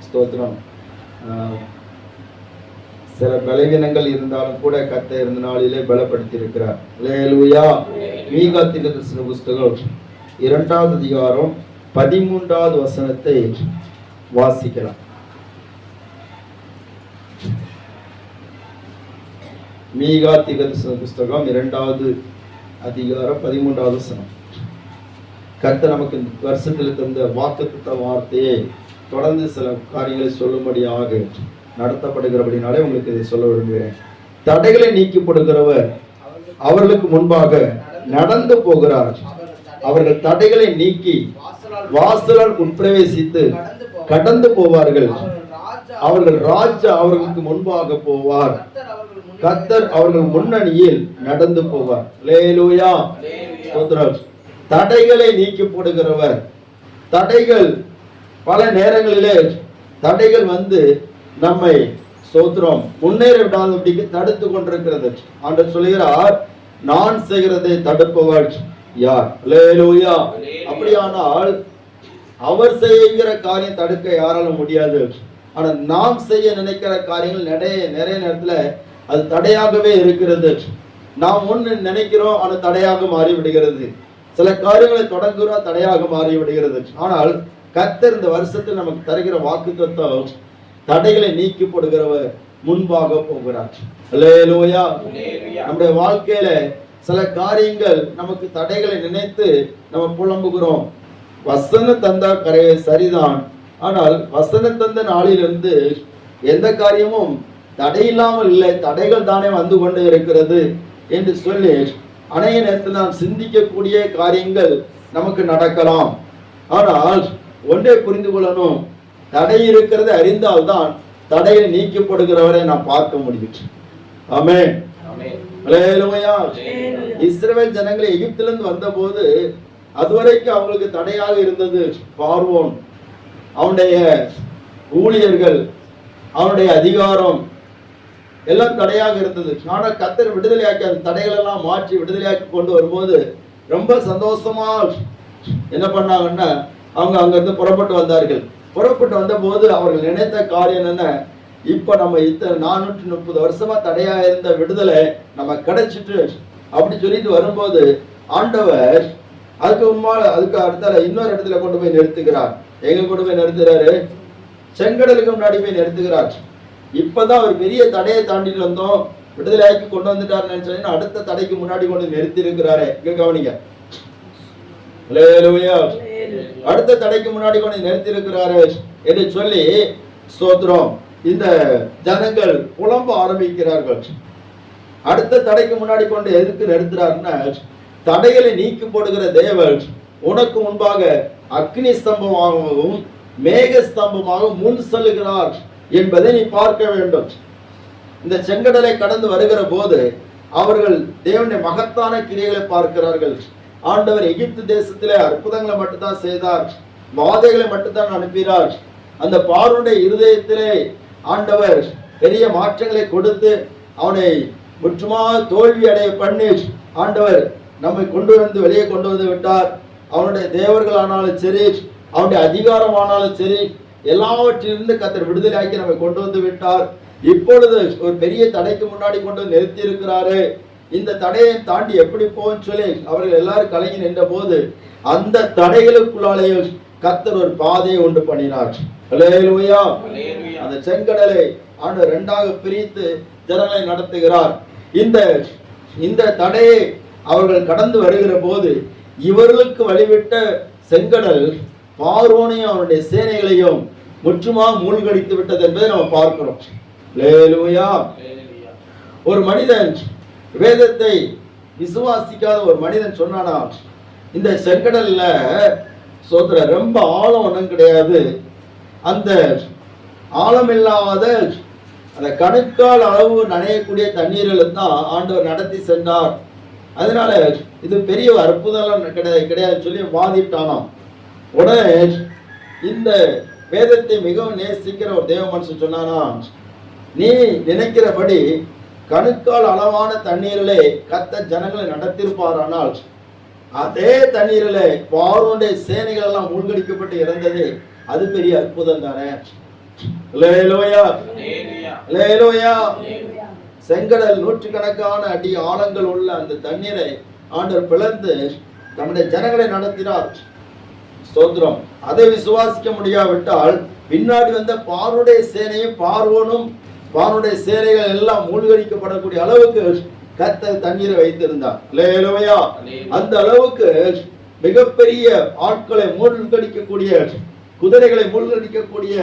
ஸ்தோத்திரம். சில பலவீனங்கள் இருந்தாலும் கூட கர்த்தர் இருந்த நாளிலே பலப்படுத்தி இருக்கிறார். அல்லேலூயா. மீகா தீர்க்கதரிசன புஸ்தகம் 2வது அதிகாரம் 13வது வசனத்தை வாசிக்கலாம். மீகா தீர்க்கதரிசன புஸ்தகம் 2வது அதிகாரம் 13வது வசனம். கர்த்தர் நமக்கு இந்த வருஷத்தில் தந்த வாக்குத்தத்த வார்த்தையை தொடர்ந்து சில காரியங்களை சொல்லும்படியாக நடத்தப்படுகிறபடினாலே உங்களுக்கு இதை சொல்ல விரும்புகிறேன். தடைகளை நீக்கப்படுகிறவர் அவர்களுக்கு முன்பாக நடந்து போகிறார். அவர்கள் தடைகளை நீக்கி வாசலால் உட்பிரவேசித்து கடந்து போவார்கள். அவர்கள் ராஜா அவர்களுக்கு முன்பாக போவார். கர்த்தர் அவர்கள் முன்னணியில் நடந்து போவார். அல்லேலூயா. தடைகளை நீக்கி போடுகிறவர். தடைகள் பல நேரங்களிலே தடைகள் வந்து நம்மை ஸ்தோத்திரம் முன்னேற விடாதபடிக்கு தடுத்து கொண்டிருக்கிறது. ஆண்டவர் சொல்கிறார், நான் செய்கிறதை தடுப்பவர் யார்? அல்லேலூயா. அப்படியானால் அவர் செய்கிற காரியம் தடுக்க யாராலும் முடியாது. ஆனா நாம் செய்ய நினைக்கிற காரியங்கள் நிறைய நேரத்துல அது தடையாகவே இருக்கிறது. நாம் ஒன்று நினைக்கிறோம், அது தடையாக மாறிவிடுகிறது. சில காரியங்களை தொடங்குகிறோம், தடையாக மாறிவிடுகிறது. ஆனால் கர்த்தர் இந்த வருஷத்தில் நமக்கு தருகிற வாக்குத்தத்தம், தடைகளை நீக்கி போடுகிறவர் முன்பாக போகிறார். அல்லேலூயா. நம்முடைய வாழ்க்கையில சில காரியங்கள் நமக்கு தடைகளை நினைத்து நம்ம புலம்புகிறோம். வசனம் தந்தா சரிதான், ஆனால் வசனம் தந்த நாளிலிருந்து எந்த காரியமும் தடை இல்லாமல் இல்லை, தடைகள் தானே வந்து கொண்டு இருக்கிறது என்று சொல்லி அநேக நேரத்தில் நாம் சிந்திக்கக்கூடிய காரியங்கள் நமக்கு நடக்கலாம். ஆனால் ஒன்றே புரிந்து கொள்ளணும், தடை இருக்கிறது அறிந்தால்தான் தடையை நீக்கப்படுகிறவரை நாம் பார்க்க முடியும். ஆமென். அல்லேலூயா. இஸ்ரவேல் ஜனங்களை எகிப்திலிருந்து வந்த போது அதுவரைக்கும் அவங்களுக்கு தடையாக இருந்தது பார்வோன், அவனுடைய ஊழியர்கள், அவனுடைய அதிகாரம் எல்லாம் தடையாக இருந்தது. ஆனால் கர்த்தர் விடுதலையாக்கி அந்த தடைகள் எல்லாம் மாற்றி விடுதலையாக்கி கொண்டு வரும்போது ரொம்ப சந்தோஷமா என்ன பண்ணாங்கன்னா அவங்க அங்கிருந்து புறப்பட்டு வந்தார்கள். புறப்பட்டு வந்த போது அவர்கள் நினைத்த காரியம் என்ன, இப்ப நம்ம 430 வருஷமா தடையா இருந்த விடுதலை நம்ம கிடைச்சிட்டு அப்படி சொல்லிட்டு வரும்போது ஆண்டவர் அதுக்கு அடுத்த இன்னொரு இடத்துல கொண்டு போய் நிறுத்துகிறார். எங்க கொண்டு போய் நிறுத்துறாரு? செங்கடலுக்கு முன்னாடி போய் நிறுத்துகிறார். இப்பதான் ஒரு பெரிய தடையை தாண்டிட்டு வந்தோம், விடுதலையாக்கி கொண்டு வந்துட்டாருன்னு நினைச்சா அடுத்த தடைக்கு முன்னாடி கொண்டு நிறுத்தி இருக்கிறாரு. இங்க கவனிங்க. அடுத்த தடைக்கு முன்னாடி கொண்டு நிறுத்தி இருக்கிறாரு என்று சொல்லி ஸ்தோத்திரம். இந்த ஜனங்கள் புலம்ப ஆரம்பிக்கிறார்கள். அடுத்த தடைக்கு முன்னாடி கொண்டு எதுக்கு நிறுத்துறாருன்னா, தடைகளை நீக்கி போடுகிற தேவன் உனக்கு முன்பாக அக்னி ஸ்தம்பமாகவும் மேக ஸ்தம்பமாகவும் முன் செல்லுகிறார் என்பதை நீ பார்க்க வேண்டும். இந்த செங்கடலை கடந்து வருகிற போது அவர்கள் தேவனுடைய மகத்தான கிரியைகளை பார்க்கிறார்கள். ஆண்டவர் எகிப்து தேசத்திலே அற்புதங்களை மட்டும்தான் செய்தார், வாதைகளை மட்டும்தான் அனுப்பினார். அந்த பார்வோனுடைய இருதயத்திலே ஆண்டவர் பெரிய மாற்றங்களை கொடுத்து அவனை முற்றுமாக தோல்வி அடைய பண்ணி ஆண்டவர் நம்மை வெளியே கொண்டு வந்து விட்டார். அவனுடைய தேவர்கள் ஆனாலும் சரி, அவனுடைய அதிகாரம் ஆனாலும் சரி, எல்லாவற்றிலிருந்து கர்த்தர் விடுதலையாக்கி நம்மை கொண்டு வந்து விட்டார். இப்பொழுது ஒரு பெரிய தடைக்கு முன்னாடி கொண்டு நிறுத்தி இருக்கிறாரு. இந்த தடையை தாண்டி எப்படி போன்னு சொல்லி அவர்கள் எல்லாரும் கலங்கி நின்ற போது அந்த தடைகளுக்குள்ளாலேயே கர்த்தர் ஒரு பாதையை உண்டு பண்ணினார். அல்லேலூயா. அந்த செங்கடலை ஆண்டவர் 2ஆக பிரித்து ஜனங்களை நடத்துகிறார். இந்த தடையை அவர்கள் கடந்து வருகிற போது இவர்களுக்கு வழிவிட்ட செங்கடல் பார்வோனையும் அவனுடைய சேனைகளையும் முற்றுமாக மூழ்கடித்து விட்டது என்பதை நம்ம பார்க்கிறோம். அல்லேலூயா. ஒரு மனிதன் வேதத்தை விசுவாசிக்காத ஒரு மனிதன் சொன்னானா, இந்த செங்கடல்ல சோதர ரொம்ப ஆழம் ஒன்றும் கிடையாது, அந்த ஆழமில்லாத அந்த கணுக்கால் அளவு நனையக்கூடிய தண்ணீர்கள் தான் ஆண்டவர் நடத்தி சென்றார். அதனால இது பெரிய அற்புதம் கிடையாது சொல்லி வாதிட்டானாம். உடனே இந்த வேதத்தை மிகவும் நேசிக்கிற ஒரு தேவ மனுஷன் சொன்னானா, நீ நினைக்கிறபடி கணுக்கால் அளவான தண்ணீரிலே கர்த்தர் ஜனங்களை நடத்திருப்பாரானால் அதே தண்ணீரிலே பார்வோனுடைய சேனைகள் எல்லாம் மூழ்கடிக்கப்பட்டு இறந்தது, அது பெரிய அற்புதம் தானே. அல்லேலூயா, அல்லேலூயா. செங்கடல் நூற்றுக்கணக்கான அடி ஆழங்கள் உள்ள அந்த தண்ணீரை ஆண்டவர் பிளந்து நம்முடைய ஜனங்களை நடத்தினார். ஸ்தோத்திரம். அதை விசுவாசிக்க முடியாவிட்டால் பின்னாடி வந்த பார்வோனுடைய சேனையும் பார்வோனுடைய சேனைகள் எல்லாம் மூழ்கடிக்கப்படக்கூடிய அளவுக்கு கர்த்தர் தண்ணீரை வைத்திருந்தார். அல்லேலூயா. அந்த அளவுக்கு மிகப்பெரிய ஆட்களை மூழ்கடிக்கக்கூடிய, குதிரைகளை மூழ்கடிக்கக்கூடிய,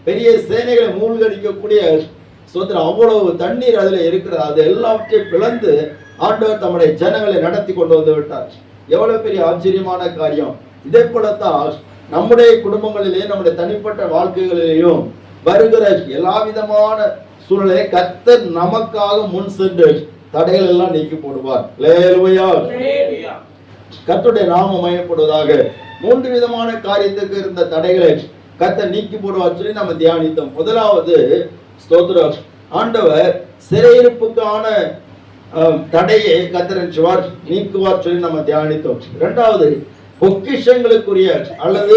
பெரிய சேனைகளை மூழ்கடிக்கக்கூடிய ஸ்தோத்திரம் அவ்வளவு தண்ணீர் அதுல இருக்கிறது. அது எல்லாவற்றையும் பிளந்து ஆண்டவர் தம்முடைய ஜனங்களை நடத்தி கொண்டு வந்து விட்டார். எவ்வளவு பெரிய ஆச்சரியமான காரியம். இதே போலத்தான் நம்முடைய குடும்பங்களிலே, நம்முடைய தனிப்பட்ட வாழ்க்கைகளிலேயும் வருகிற எல்லா விதமான சூழ்நிலை கர்த்தர் நமக்காக முன் சென்று தடைகள் எல்லாம் நீக்கி போடுவார். அல்லேலூயா. கர்த்தருடைய நாமம் மகிமைப்படுவதாக. 3 விதமான காரியத்துக்கு இருந்த தடைகளை கர்த்தர் நீக்கி போடுவார் சொல்லி நம்ம தியானித்தோம். முதலாவது ஸ்தோத்திரம், ஆண்டவர் சிறையிருப்புக்கான தடையை கர்த்தர் நீக்குவார் சொல்லி நம்ம தியானித்தோம். இரண்டாவது, பொக்கிஷங்களுக்குரிய அல்லது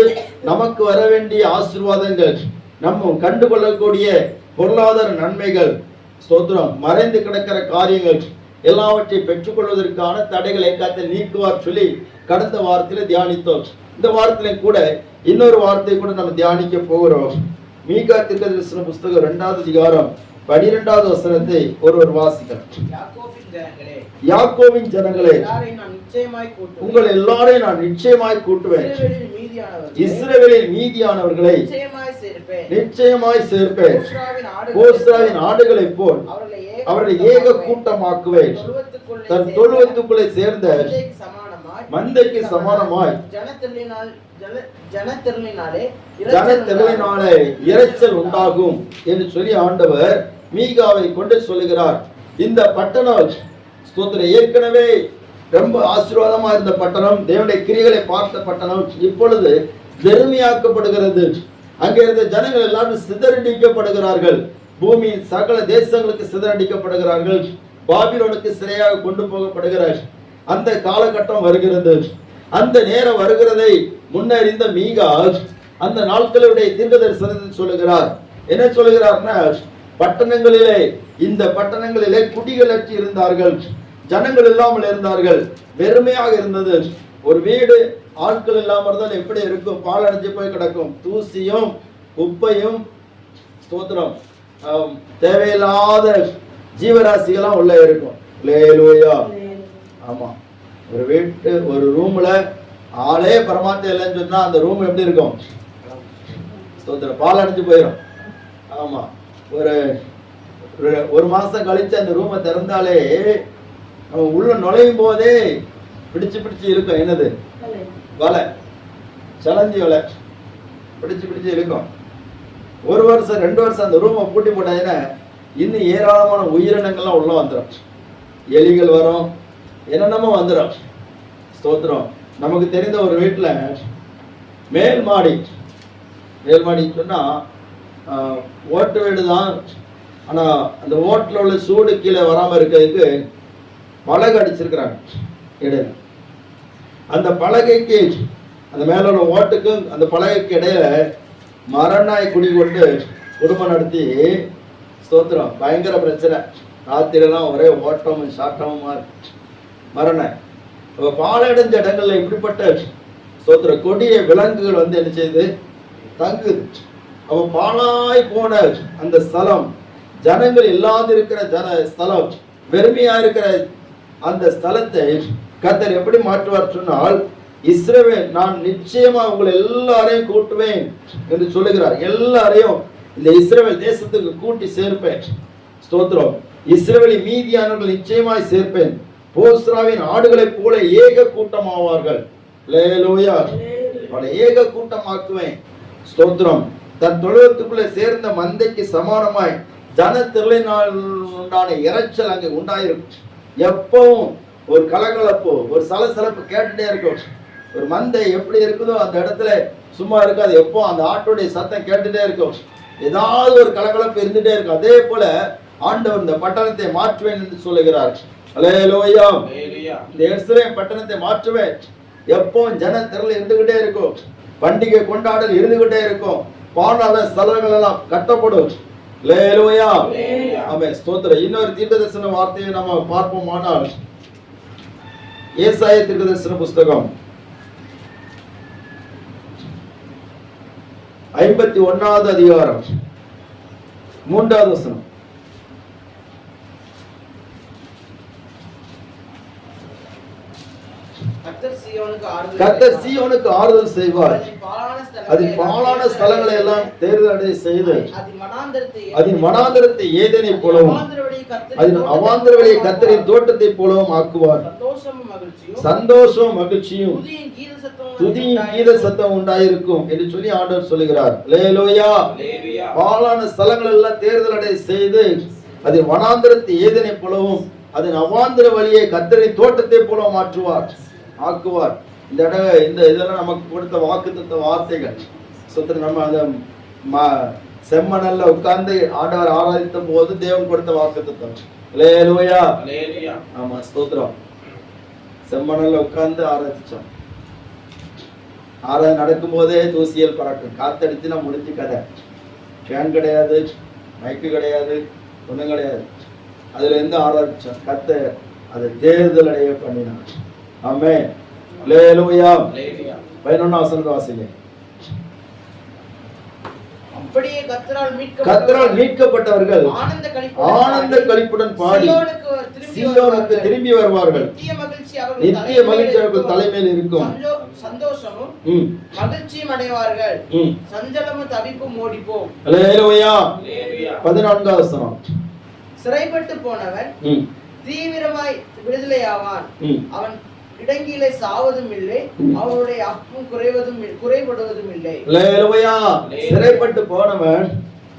நமக்கு வர வேண்டிய ஆசீர்வாதங்கள், நம்ம கண்டுகொள்ளக்கூடிய பொருளாதார நன்மைகள், ஸ்தோத்திரம் மறைந்து கிடக்கிற காரியங்கள் எல்லாவற்றையும் பெற்றுக்கொள்வதற்கான தடைகளை கர்த்தர் நீக்குவார் சொல்லி கடந்த வாரத்தில் தியானித்தோம். இந்த வாரத்திலே கூட இன்னொரு வார்த்தை கூட நம்ம தியானிக்க போகிறோம். மீகா தீர்க்கதரிசன புஸ்தகம் 2வது அதிகாரம் 12வது வசனத்தை ஒருவர் வாசிக்கலாம். யாக்கோபின் ஜனங்களே, உங்கள் எல்லாரையும் நான் நிச்சயமாய் கூட்டுவேன், இஸ்ரவேலின் மீதியானவர்களை நிச்சயமாய் சேர்ப்பேன், கோஸ்ராவின் ஆடுகளைப் போல் அவர்களை ஏக கூட்டமாக்குவேன், தன் தொழுவத்துக்குள்ளே சேர்ந்த மந்தைக்கு சமானமாய் ஜனத்திரளினாலே இரைச்சல் உண்டாகும் என்று சொல்லி ஆண்டவர் மீகாவை கொண்டு சொல்லுகிறார். இந்த பட்டணம் ஸ்தோத்திரம் ஏற்கனவே ரொம்ப ஆசீர்வாதமா இருந்த பட்டணம், தேவனுடைய கிரிகளை பார்த்த பட்டணம் இப்பொழுது வெறுமையாக்கப்படுகிறது. அங்கே இருந்த ஜனங்கள் எல்லாரும் சிதறடிக்கப்படுகிறார்கள். பூமியின் சகல தேசங்களுக்கு சிதறடிக்கப்படுகிறார்கள். பாபிலோனுக்கு சிறையாக கொண்டு போகப்படுகிறார். அந்த காலகட்டம் வருகிறது. அந்த நேரம் வருகிறதை முன்னறிந்த மீகா அந்த நாட்களுடைய தீர்க்கதரிசனத்தில் சொல்லுகிறார். என்ன சொல்லுகிறார்னா, பட்டணங்களிலே, இந்த பட்டணங்களிலே குடிகளற்று இருந்தார்கள், ஜனங்கள் இல்லாமல் இருந்தார்கள், வெறுமையாக இருந்தது. ஒரு வீடு ஆட்கள் இல்லாமல் இருந்தால் எப்படி இருக்கும்? பாலடைஞ்சு போய் கிடக்கும். தூசியும் குப்பையும் ஸ்தோத்திரம் தேவையில்லாத ஜீவராசிகளாம் உள்ள இருக்கும். அல்லேலூயா. ஆமா, ஒரு வீட்டு ஒரு ரூம்ல ஆளே பரமாத்மா இல்லைன்னு சொன்னா அந்த ரூம் எப்படி இருக்கும்? ஸ்தோத்திரம் பால் அடைஞ்சு போயிடும். ஆமா, ஒரு மாசம் கழிச்சு அந்த ரூமை திறந்தாலே நம்ம உள்ள நுழையும் போதே பிடிச்சு இருக்கும். என்னது? வலை, சலஞ்சி வலை பிடிச்சு இருக்கும். 1 வருஷம் 2 வருஷம் அந்த ரூமை பூட்டி போட்டாங்கன்னா இன்னும் ஏராளமான உயிரினங்கள்லாம் உள்ள வந்துடும். எலிகள் வரும், என்னென்னமோ வந்துடும். ஸ்தோத்திரம். நமக்கு தெரிந்த ஒரு வீட்டில் மேல் மாடி சொன்னா ஓட்டு வீடு தான். ஆனால் அந்த ஓட்டில் உள்ள சூடு கீழே வராமல் இருக்கிறதுக்கு பலகை அடிச்சிருக்கிறாங்க இடையில. அந்த பலகைக்கு, அந்த மேல உள்ள ஓட்டுக்கும் அந்த பலகைக்கு இடையில மரநாய் குடி கொண்டு குடும்பம் நடத்தி ஸ்தோத்திரம் பயங்கர பிரச்சனை. ராத்திரிலாம் ஒரே ஓட்டமும் சாட்டமுமா மரணாய். பாலடைஞ்ச இடங்கள்ல இப்படிப்பட்ட ஸ்தோத்திர கொடிய விலங்குகள் வந்து என்ன செய்யுது? தங்குது. அவ பாழாய் போன அந்த ஸ்தலம், ஜனங்கள் இல்லாது இருக்கிற ஸ்தலம், வெறுமையா இருக்கிற அந்த ஸ்தலத்தை கர்த்தர் எப்படி மாற்றுவார் சொன்னால், இஸ்ரவேல் நான் நிச்சயமா உங்களை எல்லாரையும் கூட்டுவேன் என்று சொல்லுகிறார். எல்லாரையும் இந்த இஸ்ரவேல் தேசத்துக்கு கூட்டி சேர்ப்பேன். ஸ்தோத்திரம். இஸ்ரவேலின் மீதியானவர்கள் நிச்சயமாய் சேர்ப்பேன். போஸ்ராவின் ஆடுகளைப் போல ஏக கூட்டமாவார்கள். அல்லேலூயா. அவளை ஏக கூட்டமாக்குவேன். ஸ்தோத்திரம். தன் தொழுவத்துக்குள்ளே சேர்ந்த மந்தைக்கு சமானமாய் ஜனத்திரளினால் உண்டான இரைச்சல் அங்கே உண்டாயிருக்கும். எப்பவும் ஒரு கலகலப்பு, ஒரு சலசலப்பு கேட்டுட்டே இருக்கும். ஒரு மந்தை எப்படி இருக்குதோ அந்த இடத்துல சும்மா இருக்காது. எப்போ அந்த ஆட்டுடைய சத்தம் கேட்டுட்டே இருக்கும். ஏதாவது ஒரு கலகலப்பு இருந்துட்டே இருக்கும். அதே போல ஆண்டவர் இந்த பட்டணத்தை மாற்றுவேன் என்று சொல்லுகிறார். அல்லேலூயா. இந்த எருசலேம் பட்டணத்தை மாற்றுவேன். எப்போ ஜன திரள் இருந்துகிட்டே இருக்கும். பண்டிகை கொண்டாடல் இருந்துகிட்டே இருக்கும். பாழான ஸ்தலங்கள் எல்லாம் கட்டப்படும். அல்லேலூயா. ஆமென். ஸ்தோத்திரம். இன்னொரு தீர்க்கதரிசன வார்த்தையை நம்ம பார்ப்போமானால் ஏசாயா தீர்க்கதரிசன புஸ்தகம் 51வது அதிகாரம் 3வது வசனம். கர்த்தர் சீயோனுக்கு ஆறுதல் செய்வார், அதின் பாழான ஸ்தலங்களை எல்லாம் தேர்தலை செய்து அதன் வனாந்தரத்தை ஏதேனை போலவும் அதன் அவாந்தர வழியை கர்த்தரின் தோட்டத்தை போலவும் ஆக்குவார். சந்தோஷம் மகிழ்ச்சியும் துதியின் கீத சத்தம் உண்டாயிருக்கும் என்று சொல்லி ஆண்டவர் சொல்லுகிறார். அல்லேலூயா. பாழான ஸ்தலங்கள் எல்லாம் தேர்தலை செய்து அதன் வனாந்தரத்தை ஏதேனை போலவும் அதன் அவாந்தர வழியை கர்த்தரின் தோட்டத்தை போலவும் ஆக்குவார். இந்த இதெல்லாம் நமக்கு கொடுத்த வாக்குத்தத்த வார்த்தைகள். நம்ம அந்த செம்மணல்ல உட்கார்ந்து ஆண்டவர் ஆராதித்த போது தேவன் கொடுத்த வாக்குத்தத்தம். அல்லேலூயா. ஆமா, ஸ்தோத்திரம். செம்மணல்ல உட்கார்ந்து ஆராதிச்சோம். ஆராதனை நடக்கும் போதே தூசியல் பறக்கும், காத்தடிச்சுனா முடிஞ்சு கதை. ஃபேன் கிடையாது, மைக்கு கிடையாது, ஒண்ணும் கிடையாது. அதுல இருந்து ஆராதிச்சோம். கர்த்தர் அதை தேர்தல் அடைய பண்ணினார். ஆமென். அல்லேலூயா. 11வது வசனத்தை வாசிங்க. அப்படியே கர்த்தரால் மீட்கப்பட்டவர்கள் ஆனந்த களிப்புடன் பாடி சீயோனுக்கு திரும்பி வருவார்கள். நித்திய மகிழ்ச்சி அவர்கள் தலைமையில் இருக்கும். சந்தோஷமும் மகிழ்ச்சியும் அடைவார்கள். சஞ்சலமும் தவிப்பும் ஓடிப்போம். அல்லேலூயா. 14வது வசனம். சிறைப்பட்டு போனவன் தீவிரமாய் விடுதலையாவான். அவன் இடங்கிலே சாவதும் இல்லை, அவனுடைய அப்பம் குறைபடுவதும் இல்லை. அல்லேலூயா. சிறைப்பட்டு போனவன்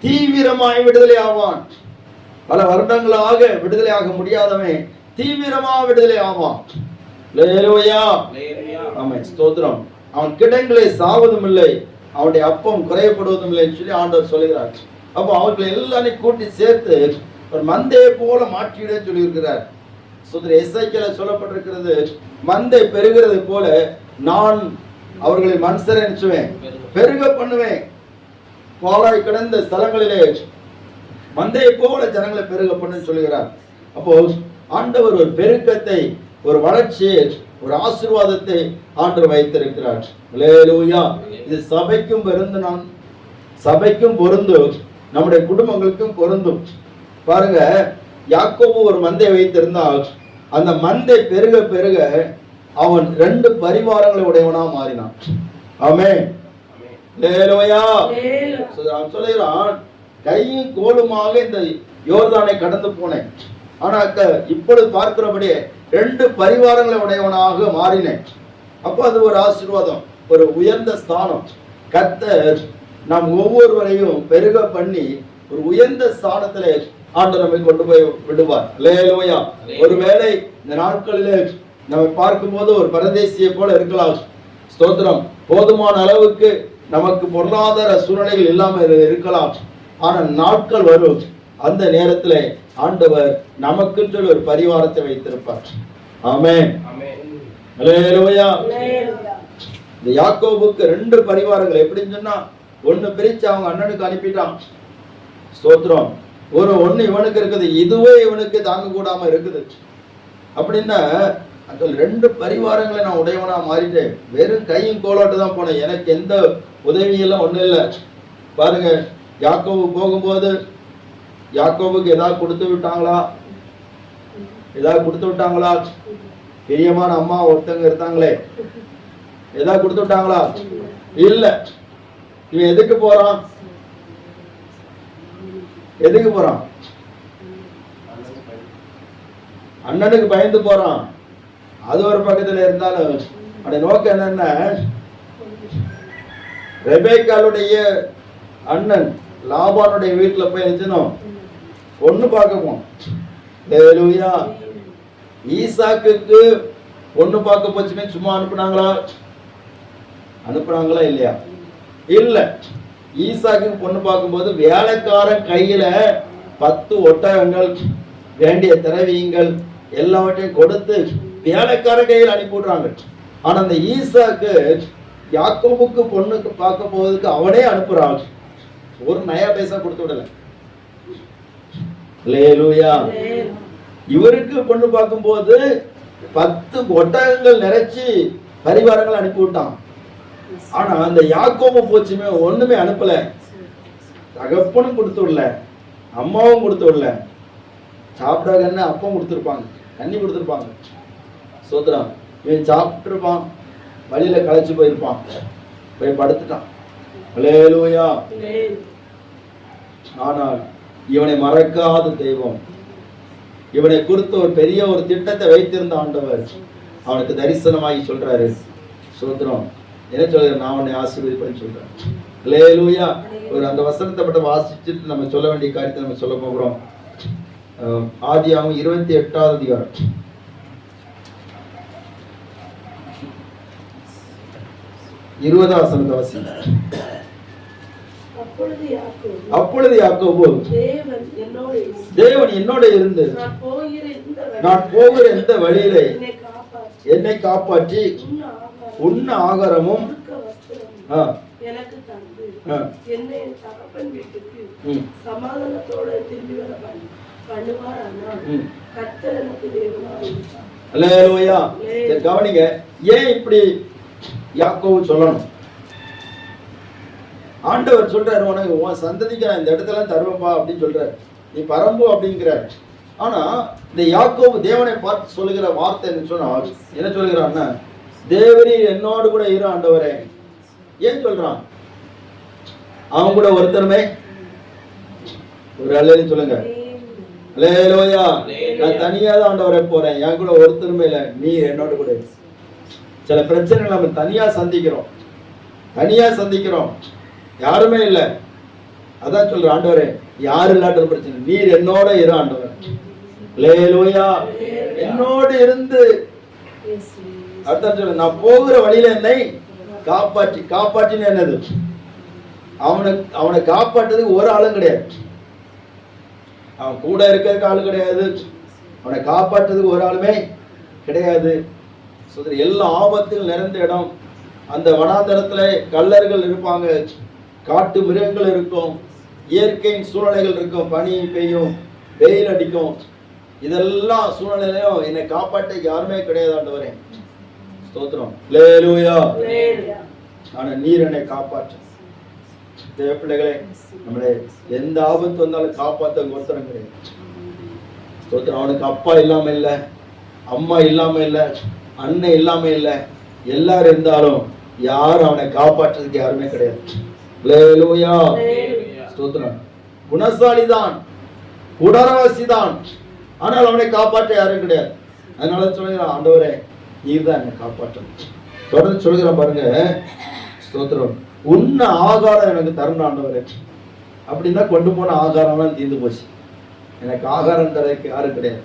தீவிரமாய் விடுதலை ஆவான். பல வருடங்களாக விடுதலை ஆக முடியாதவன் தீவிரமாக விடுதலை ஆவான். அல்லேலூயா. ஆமென். ஸ்தோத்திரம். அவன் கிடங்கிலே சாவதும் இல்லை, அவனுடைய அப்பம் குறைபடுவதும் இல்லை சொல்லி ஆண்டவர் சொல்கிறார். அப்போ அவர்களை எல்லாரையும் கூட்டி சேர்த்து ஒரு மந்தையை போல மாற்றிவிட சொல்லியிருக்கிறார். எசேக்கியேலில் சொல்லப்பட்டிருக்கிறது, மந்தை பெருகிறது போல நான் அவர்களை மனுஷரை நினைச்சுவேன், பெருக பண்ணுவேன். பாழாய் கிடந்த ஸ்தலங்களிலே மந்தையை போல ஜனங்களை பெருக பண்ணு சொல்லுகிறார். அப்போ ஆண்டவர் ஒரு பெருக்கத்தை, ஒரு வளர்ச்சியை, ஒரு ஆசீர்வாதத்தை ஆண்டவர் வைத்திருக்கிறார். அல்லேலூயா. இது சபைக்கும் பொருந்தும், நம்முடைய குடும்பங்களுக்கும் பொருந்தும். பாருங்க, யாக்கோபு ஒரு மந்தை வைத்திருந்தால் அந்த மந்தை பெருக பெருக அவன் 2 பரிவாரங்களை உடையவனா மாறினான். ஆமென். அல்லேலூயா. அவன் சொல்லுகிறான், கையும் கோலுமாக இந்த யோர்தானை கடந்து போனேன், ஆனா இப்பொழுது பார்க்கிறபடி 2 பரிவாரங்களை உடையவனாக மாறினேன். அப்போ அது ஒரு ஆசீர்வாதம், ஒரு உயர்ந்த ஸ்தானம். கர்த்தர் நாம் ஒவ்வொருவரையும் பெருக பண்ணி ஒரு உயர்ந்த ஸ்தானத்திலே ஆண்டவர் நம்மை கொண்டு போய் விடுவார். அல்லேலூயா. ஒருவேளை இந்த நாட்களிலே நம்ம பார்க்கும்போது ஒரு பரதேசியை போல இருக்கலாம். ஸ்தோத்திரம். போதுமான அளவுக்கு நமக்கு பொருளாதார சூழ்நிலைகள் இல்லாமல் இருக்கலாம். ஆனா நாட்கள் வரும், அந்த நேரத்தில் ஆண்டவர் நமக்கு சொல்லி ஒரு பரிவாரத்தை வைத்திருப்பார். ஆமென். அல்லேலூயா. இந்த யாக்கோபுக்கு 2 பரிவாரங்கள். எப்படின்னு சொன்னா, ஒன்னு பிரிச்சு அவங்க அண்ணனுக்கு அனுப்பிட்டான். ஸ்தோத்திரம். ஒன்னு இவனுக்கு இருக்குது, இதுவே இவனுக்கு தாங்க கூடாம இருக்குது. அப்படின்னா அந்த 2 பரிவாரங்களை நான் உடையவனா மாறிட்டேன். வெறும் கையும் கோலாட்டு தான் போனேன், எனக்கு எந்த உதவியெல்லாம் ஒண்ணும் இல்லை. பாருங்க, யாக்கோபு போகும்போது யாக்கோபுக்கு ஏதாவது கொடுத்து விட்டாங்களா? பிரியமான அம்மா ஒருத்தங்க இருந்தாங்களே, ஏதாவது கொடுத்து விட்டாங்களா? இல்ல. இவன் எதுக்கு போறான்? அண்ணனுக்கு பயந்து போறான். அது ஒரு பக்கத்துல இருந்தாலும் அவனுடைய நோக்கம் என்னன்னா, ரெபேக்காளுடைய அண்ணன் லாபானுடைய வீட்டுல போய் நிச்சனும் பொண்ணு பார்க்க. அல்லேலூயா. ஈசாக்குக்கு பொண்ணு பார்க்க போச்சுமே சும்மா அனுப்புனாங்களா இல்லையா? இல்ல. ஈசாக்கு பொண்ணு பார்க்கும்போது வேலைக்காரன் கையில 10 ஒட்டகங்கள், வேண்டிய திரவியங்கள் எல்லாவற்றையும் கொடுத்து வேலைக்கார கையில் அனுப்பி விடுறாங்க. ஆனா அந்த ஈசாக்கு யாக்கோபுக்கு பொண்ணுக்கு பார்க்க போவதுக்கு அவனே அனுப்புறான். ஒரு நயா பைசா கொடுத்து விடல. அல்லேலூயா. இவருக்கு கொண்டு பார்க்கும்போது 10 ஒட்டகங்கள் நிறைச்சி பரிவாரங்கள் அனுப்பி விட்டான். ஆனா அந்த யாக்கோபு போச்சுமே ஒண்ணுமே அனுப்பல. தகப்பனும் கொடுத்து விடல, அம்மாவும் கொடுத்து விடல. சாப்பிடாங்கன்னு அப்பம் கொடுத்துருப்பாங்க, தண்ணி கொடுத்துருப்பாங்க. சோத்ரம் இவன் சாப்பிட்டு இருப்பான், வழியில களைச்சு போயிருப்பான், போய் படுத்துட்டான். அல்லேலூயா. ஆனால் இவனை மறக்காத தெய்வம், இவனை குறித்து ஒரு பெரிய ஒரு திட்டத்தை வைத்திருந்த ஆண்டவர் அவனுக்கு தரிசனமாகி சொல்றாரு, சோத்ரம் என்ன சொல்றாரு, நான் உன்னை ஆசீர்வதிப்பேன்னு சொல்றேன். அல்லேலூயா. ஒரு அந்த வசனத்தை மட்டும் வாசிச்சுட்டு நம்ம சொல்ல வேண்டிய காரியத்தை நம்ம சொல்ல போகிறோம். ஆதியாகமம் 28வது அதிகாரம் 20வது வசனத்தை வாசிங்க. அப்பொழுது யாக்கோபு, தேவன் என்னோட இருந்து நான் போகிற இந்த வழியிலே என்னை காப்பாற்றி உண்ண ஆகாரமும் எனக்கு தந்து என்னை தகப்பன் வீட்டுக்கு சமாதானத்தோட திரும்பி வர பண்ணுவாரானால் கர்த்தர் எனக்கு தேவனாக இருப்பார். அல்லேலூயா. கவனிங்க, ஏன் இப்படி யாக்கோபு சொல்லணும்? ஆண்டவர் சொல்றாரு, உனக்கு உன் சந்ததிக்கு நான் இந்த இடத்துல தருவேன்பா அப்படின்னு சொல்றாரு, நீ பரம்பு அப்படிங்கிறார். ஆனா இந்த யாக்கோபு தேவனை பார்த்து சொல்லுகிற வார்த்தை என்ன சொன்னால், என்ன சொல்லுகிறான்னா, தேவரீர் என்னோடு கூட இரு ஆண்டவரே. ஏன் சொல்றான்? அவன் கூட ஒருத்தருமே ஒரு அல்லேலூயா சொல்லுங்க. அல்லேலூயா. நான் தனியா தான் ஆண்டவரே போறேன், என் கூட ஒருத்தருமே இல்லை, நீ என்னோடு கூட. சில பிரச்சனைகள் நம்ம தனியா சந்திக்கிறோம், யாருமே இல்லை. அதான் சொல்ற, ஆண்டவரே யாரு இல்லாட்ட பிரச்சனை, நீர் என்னோட இரு ஆண்டவர். அல்லேலூயா. என்னோடு இருந்து அர்த்தம் சொல்ல, நான் போகிற வழியில என்னை காப்பாற்றின்னு என்னது, அவனை காப்பாற்றுறதுக்கு ஒரு ஆளும் கிடையாது, அவன் கூட இருக்கிறதுக்கு ஆளு கிடையாது, அவனை காப்பாற்றுறதுக்கு ஒரு ஆளுமே கிடையாது. எல்லா ஆபத்தில் நிறைந்த இடம், அந்த வனாந்தரத்துல கல்லர்கள் இருப்பாங்க, காட்டு மிருகங்கள் இருக்கும், இயற்கையின் சூழ்நிலைகள் இருக்கும், பனி பெய்யும், வெயில் அடிக்கும், இதெல்லாம் சூழ்நிலையும் என்னை காப்பாற்ற யாருமே கிடையாது ஆண்டவரே. ஸ்தோத்திரம். அல்லேலூயா. ஆனா நீர் என்னை காப்பாற்று. தேவ பிள்ளைகளே, நம்மளே எந்த ஆபத்து வந்தாலும் காப்பாற்ற ஒருத்தரம் கிடையாது. ஸ்தோத்திரம். அவனுக்கு அப்பா இல்லாம இல்லை, அம்மா இல்லாம இல்லை, அண்ணன் இல்லாம இல்லை, எல்லாரும் இருந்தாலும் யாரும் அவனை காப்பாற்றுறதுக்கு யாருமே கிடையாது. அல்லேலூயா. ஸ்தோத்திரம். குணசாலிதான், குடரவாசிதான், ஆனால் அவனை காப்பாற்ற யாரும் கிடையாது. அதனால சொல்லுகிறான், ஆண்டவரே நீர் தான் என்னை காப்பாற்றணும். தொடர்ந்து சொல்லுகிறான் பாருங்க. ஸ்தோத்திரம். உண்ண ஆகாரம் எனக்கு தரணும் ஆண்டவரே. அப்படின்னா கொண்டு போன ஆகாரம்லாம் தீர்ந்து போச்சு, எனக்கு ஆகாரம் தரக்கு யாரும் கிடையாது.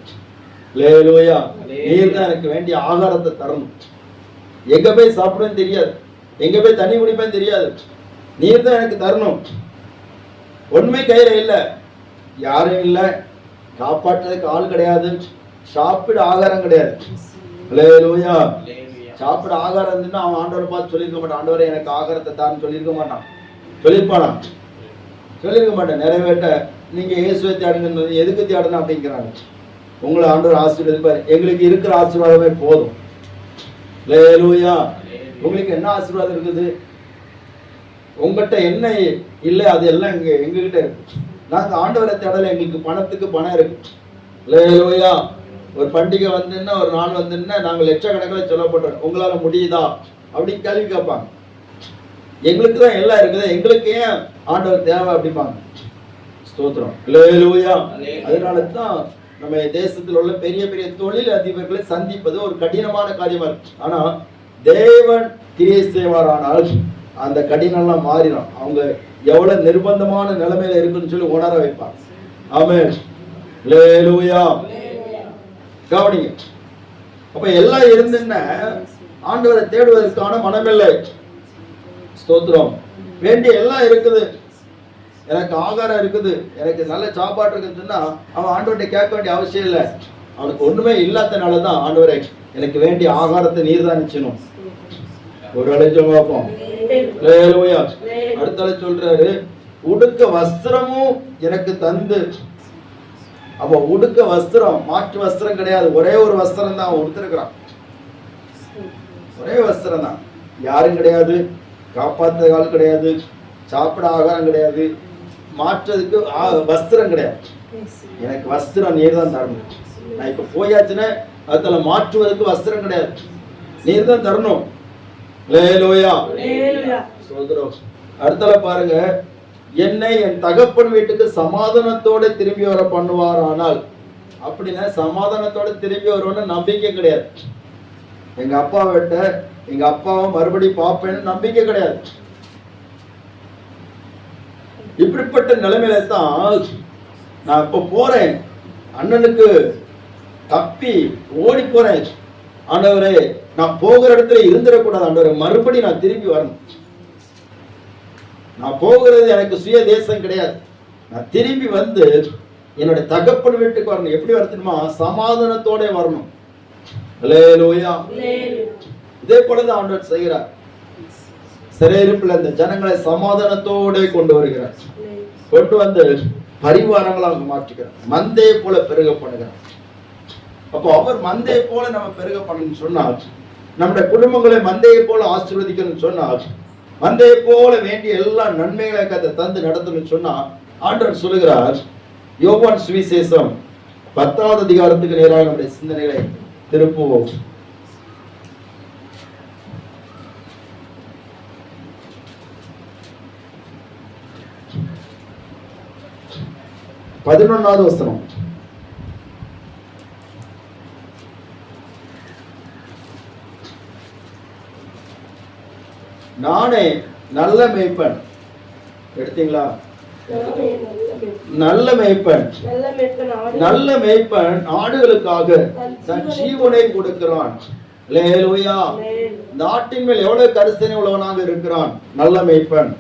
அல்லேலூயா. நீர் தான் எனக்கு வேண்டிய ஆகாரத்தை தரணும். எங்க போய் சாப்பிடுவேன்னு தெரியாது, எங்க போய் தண்ணி குடிப்பேன்னு தெரியாது, நீர் தான் எனக்கு தரணும். ஒண்ணுமே கையில இல்லை, யாரும் இல்லை, காப்பாற்றுறதுக்கு ஆள் கிடையாது, சாப்பிட ஆகாரம் கிடையாது. அல்லேலூயா. சாப்பிட ஆகாரம் இருந்துன்னா அவன் ஆண்டவரை பார்த்து சொல்லியிருக்க மாட்டான், ஆண்டவரை எனக்கு ஆகாரத்தை தான்னு சொல்லியிருக்க மாட்டான். சொல்லியிருப்பானா? சொல்லியிருக்க மாட்டேன். நிறைவேற்ற நீங்க இயேசுவை தேடுங்க, எதுக்கு தேடணும் அப்படிங்கிறாங்க. உங்களை ஆண்டவர் ஆசீர்வதிப்பார். எங்களுக்கு இருக்கிற ஆசீர்வாதமே போதும். அல்லேலூயா. உங்களுக்கு என்ன ஆசீர்வாதம் இருக்குது? உங்ககிட்ட என்ன இல்லை, அது எல்லாம் எங்ககிட்ட இருக்கு. நாங்க ஆண்டவரை தேடல, எங்களுக்கு பணத்துக்கு பணம் இருக்கு. அல்லேலூயா. ஒரு பண்டிகை வந்துன்னா, ஒரு நாள் வந்துன்னா நாங்கள் லட்சக்கணக்கில் செலவுப்படுறோம், உங்களால முடியுதா அப்படின்னு கேள்வி கேட்பாங்க. எங்களுக்கு தான் எல்லாம் இருக்குது, எங்களுக்கு ஏன் ஆண்டவர் தேவை அப்படிம்பாங்க. ஸ்தோத்திரம். அல்லேலூயா. அதனால தான் நம்ம தேசத்தில் உள்ள பெரிய பெரிய தொழில் அதிபர்களை சந்திப்பது ஒரு கடினமான காரியமா இருக்கு. ஆனா தேவன் கிரியை செய்வாரானால் அந்த கடினம்லாம் மாறிடும். அவங்க எவ்வளவு நிர்பந்தமான நிலைமையில இருக்குன்னு சொல்லி உணர வைப்பாங்க. ஆமென். அல்லேலூயா. கவனிங்க. அப்ப எல்லாம் இருந்துன்னா ஆண்டவரை தேடுவதற்கான மனமில்லை. ஸ்தோத்திரம். வேண்டிய எல்லாம் இருக்குது, எனக்கு ஆகாரம் இருக்குது, எனக்கு நல்ல சாப்பாடு இருக்குன்னு சொன்னா அவன் ஆண்டவர்கிட்ட கேட்க வேண்டிய அவசியம் இல்லை. அவனுக்கு ஒண்ணுமே இல்லாதனாலதான் ஆண்டவரை எனக்கு வேண்டிய ஆகாரத்தை நீர் தான் நிச்சயணும். ஒரு அழைச்சம் பார்ப்போம். அடுத்த சொல்றாரு, உடுக்க வஸ்திரமும் எனக்கு தந்து. அப்போ உடுக்க வஸ்திரம், மாற்று வஸ்திரம் கிடையாது. ஒரே ஒரு வஸ்திரம் தான் அவன் உடுத்திருக்கிறான். ஒரே வஸ்திரம் தான். யாரும் கிடையாது, காப்பாற்ற ஆள் கிடையாது, சாப்பிட ஆகாரம் கிடையாது, மாற்றதுக்கு வஸ்திரம் கிடையாது. எனக்கு வஸ்திரம் நீர் தான் தரணும். நான் இப்ப போயாச்சுன்னா அதுல மாற்றுவதற்கு வஸ்திரம் கிடையாது, நீர் தான் தரணும். அடுத்தல பாருங்க, என்னை என் தகப்பன் வீட்டுக்கு சமாதானத்தோட திரும்பி வர பண்ணுவார். ஆனால் அப்படின்னா சமாதானத்தோட திரும்பி வருவோன்னு நம்பிக்கை கிடையாது. எங்க அப்பா விட்ட எங்க அப்பாவை மறுபடியும் பார்ப்பேன்னு நம்பிக்கை கிடையாது. இப்படிப்பட்ட நிலைமையில தான் நான் இப்ப போறேன், அண்ணனுக்கு தப்பி ஓடி போறேன். ஆண்டவரே, நான் போகிற இடத்துல இருந்துடக்கூடாது ஆண்டவரே, மறுபடியும் நான் திரும்பி வரணும். நான் போகிறது எனக்கு சுய தேசம் கிடையாது. நான் திரும்பி வந்து என்னுடைய தகப்பன் வீட்டுக்கு வரணும். எப்படி வரணுமா? சமாதானத்தோட வரணும். அல்லேலூயா. இதே போலதான் ஆண்டவர் செய்கிறார். சிறையிருப்பில் இந்த ஜனங்களை சமாதானத்தோட கொண்டு வருகிறார். கொண்டு வந்து பரிவாரங்களாக மாற்றுகிறார். மந்தையை போல பெருக பண்ணுகிறார். அப்போ அவர் மந்தையை போல நம்ம பெருக பண்ணணும்னு சொன்னார். நம்முடைய குடும்பங்களை மந்தையை போல ஆசீர்வதிக்கணும்னு சொன்னார். மந்தையை போல வேண்டிய எல்லா நன்மைகளை கதை தந்து நடத்தணும்னு சொன்னா ஆண்டவர் சொல்லுகிறார். யோவான் சுவிசேஷம் 10வது அதிகாரத்துக்கு நேராக நம்முடைய சிந்தனைகளை திருப்புவோம். பதினொன்னாவது வசனம். நானே நல்ல மேய்ப்பன். எடுத்தீங்களா? நல்ல மேய்ப்பன், நல்ல மேய்ப்பன் ஆடுகளுக்காக தன் ஜீவனை கொடுக்கிறான். அல்லேலூயா. நாட்டின் மேல் எவ்வளவு கரிசனை உள்ளவனாக இருக்கிறான் நல்ல மேய்ப்பன்.